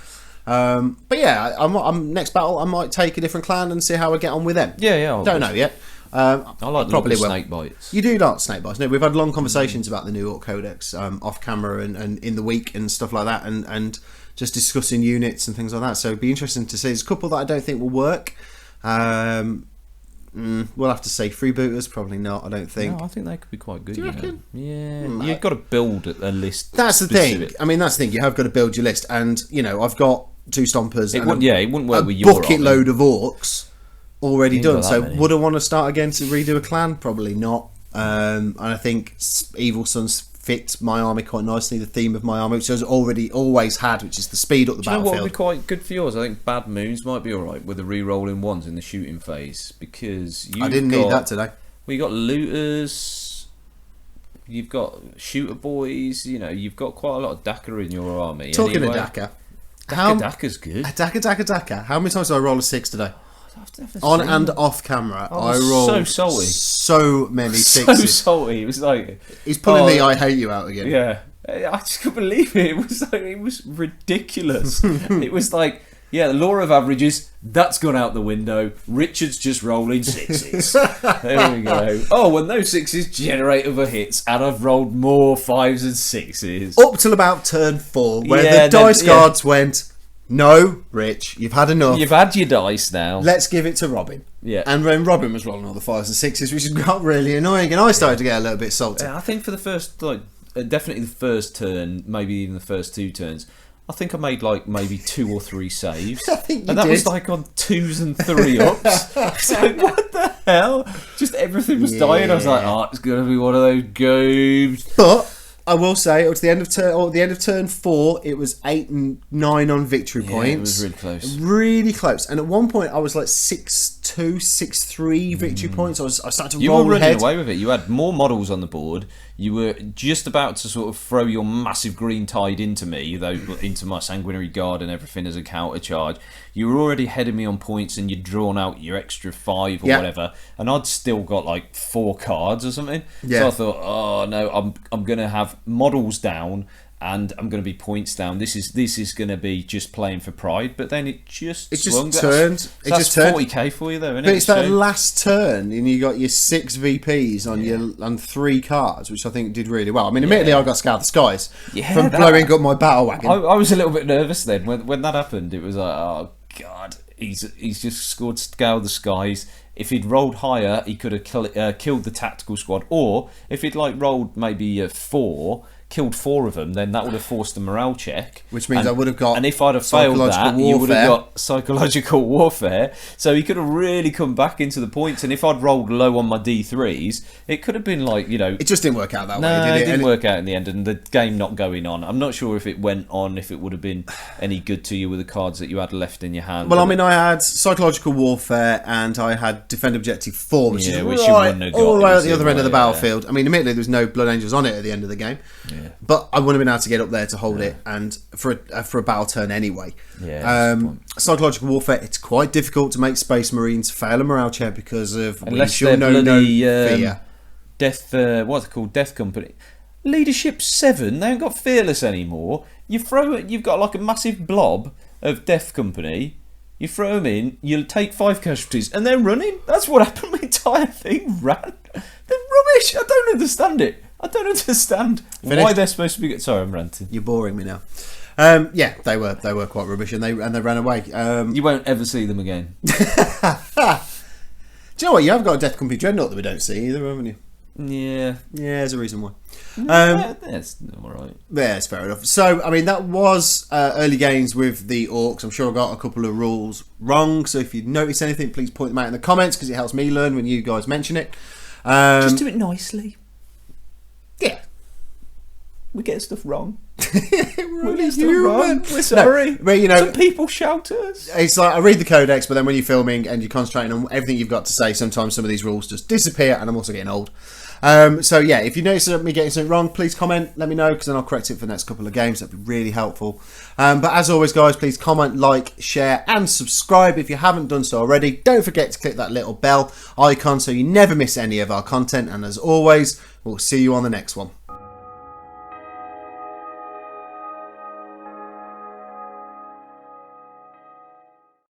But yeah, I'm next battle I might take a different clan and see how I get on with them. Don't know yet. I like probably snake bites. You do like snake bites. No, we've had long conversations about the new Ork Codex off camera and in the week and stuff like that, and just discussing units and things like that. So it'd be interesting to see. There's a couple that I don't think will work. We'll have to see. Freebooters, probably not. I don't think. No, I think they could be quite good. Do you reckon? Yeah, you've got to build a list. That's the thing. That's the thing. You have got to build your list, and I've got 2 stompers. It wouldn't work with your bucket load of orcs already done. So would I want to start again to redo a clan? Probably not. And I think Evil Sunz fits my army quite nicely. The theme of my army, which has always had, which is the speed up the battlefield. What would be quite good for yours? I think Bad Moons might be alright with the re-rolling ones in the shooting phase, because I didn't need that today. Well, you got looters, you've got shooter boys. You've got quite a lot of Dakka in your army. Talking of Dakka, Dakka's good. Dakka. How many times did I roll a 6 today? On and off camera, I rolled so salty. So many 6s. So salty. It was like he's pulling the "I hate you" out again. Yeah, I just couldn't believe it. It was ridiculous. It was like, the law of averages, that's gone out the window. Richard's just rolling 6s. There we go. Oh, when those 6s generate other hits, and I've rolled more 5s and 6s up till about turn 4, where the dice guards went, "No, Rich, you've had enough. You've had your dice now. Let's give it to Robin." Yeah. And when Robin was rolling all the 5s and 6s, which got really annoying, and I started to get a little bit salty. I think for the first, definitely the first turn, maybe even the first 2 turns, I think I made maybe 2 or 3 saves. I think you and that did. Was on 2s and 3-ups. It's like, what the hell? Just everything was dying. I was like, it's going to be one of those games. But I will say, at the end of turn 4, it was 8 and 9 on victory points. It was really close. Really close. And at one point, I was like 6-2, 6-3 victory points. I started to You roll were running ahead. away with it. You had more models on the board. You were just about to sort of throw your massive green tide into me, though, into my sanguinary guard and everything as a counter charge. You were already ahead of me on points, and you'd drawn out your extra 5 or whatever, and I'd still got like 4 cards or something. Yeah. So I thought, oh no, I'm gonna have models down. And I'm going to be points down. This is going to be just playing for pride. But then it just turned. That's 40k for you, though, isn't it? But it's that last turn, and you got your 6 VPs on 3 cards, which I think did really well. I mean, admittedly, I got Scour the Skies from blowing up my battle wagon. I was a little bit nervous then when that happened. It was like, oh god, he's just scored Scour the Skies. If he'd rolled higher, he could have killed the tactical squad, or if he'd like rolled maybe a 4. Killed 4 of them, then that would have forced a morale check. Which means I would have got. And if I'd have failed that, you would have got psychological warfare. So he could have really come back into the points. And if I'd rolled low on my D3s, it could have been like, It just didn't work out that way, no, did it? It didn't work out in the end, and the game not going on. I'm not sure if it went on, if it would have been any good to you with the cards that you had left in your hand. Well, I mean, I had psychological warfare and I had defend objective 4, which is which you wouldn't have got. all the way at the other end of the yeah. battlefield. I mean, admittedly, there was no Blood Angels on it at the end of the game. Yeah. But I wouldn't have been able to get up there to hold it, and for a battle turn anyway. Yeah, psychological warfare, it's quite difficult to make Space Marines fail a morale check because of unless they're bloody fear. Death. What's it called? Death Company. Leadership 7. They haven't got fearless anymore. You've got like a massive blob of Death Company. You throw them in. You'll take 5 casualties, and they're running. That's what happened. The entire thing ran. They're rubbish. I don't understand it. I don't understand why they're supposed to be good. Sorry, I'm ranting. You're boring me now. Yeah, they were quite rubbish, and they ran away. You won't ever see them again. Do you know what? You have got a Death Company Dreadnought that we don't see either, haven't you? Yeah. Yeah, there's a reason why. That's all right. Yeah, it's fair enough. So, I mean, that was early games with the Orks. I'm sure I got a couple of rules wrong, so if you notice anything, please point them out in the comments, because it helps me learn when you guys mention it. Just do it nicely. Yeah. We get stuff wrong. We're We get stuff wrong. We're sorry. No, but, some people shout at us. It's like I read the codex, but then when you're filming and you're concentrating on everything you've got to say, sometimes some of these rules just disappear, and I'm also getting old. So yeah, if you notice me getting something wrong, please comment, let me know, because then I'll correct it for the next couple of games. That'd be really helpful. But as always, guys, please comment, like, share, and subscribe if you haven't done so already. Don't forget to click that little bell icon so you never miss any of our content. And as always, we'll see you on the next one.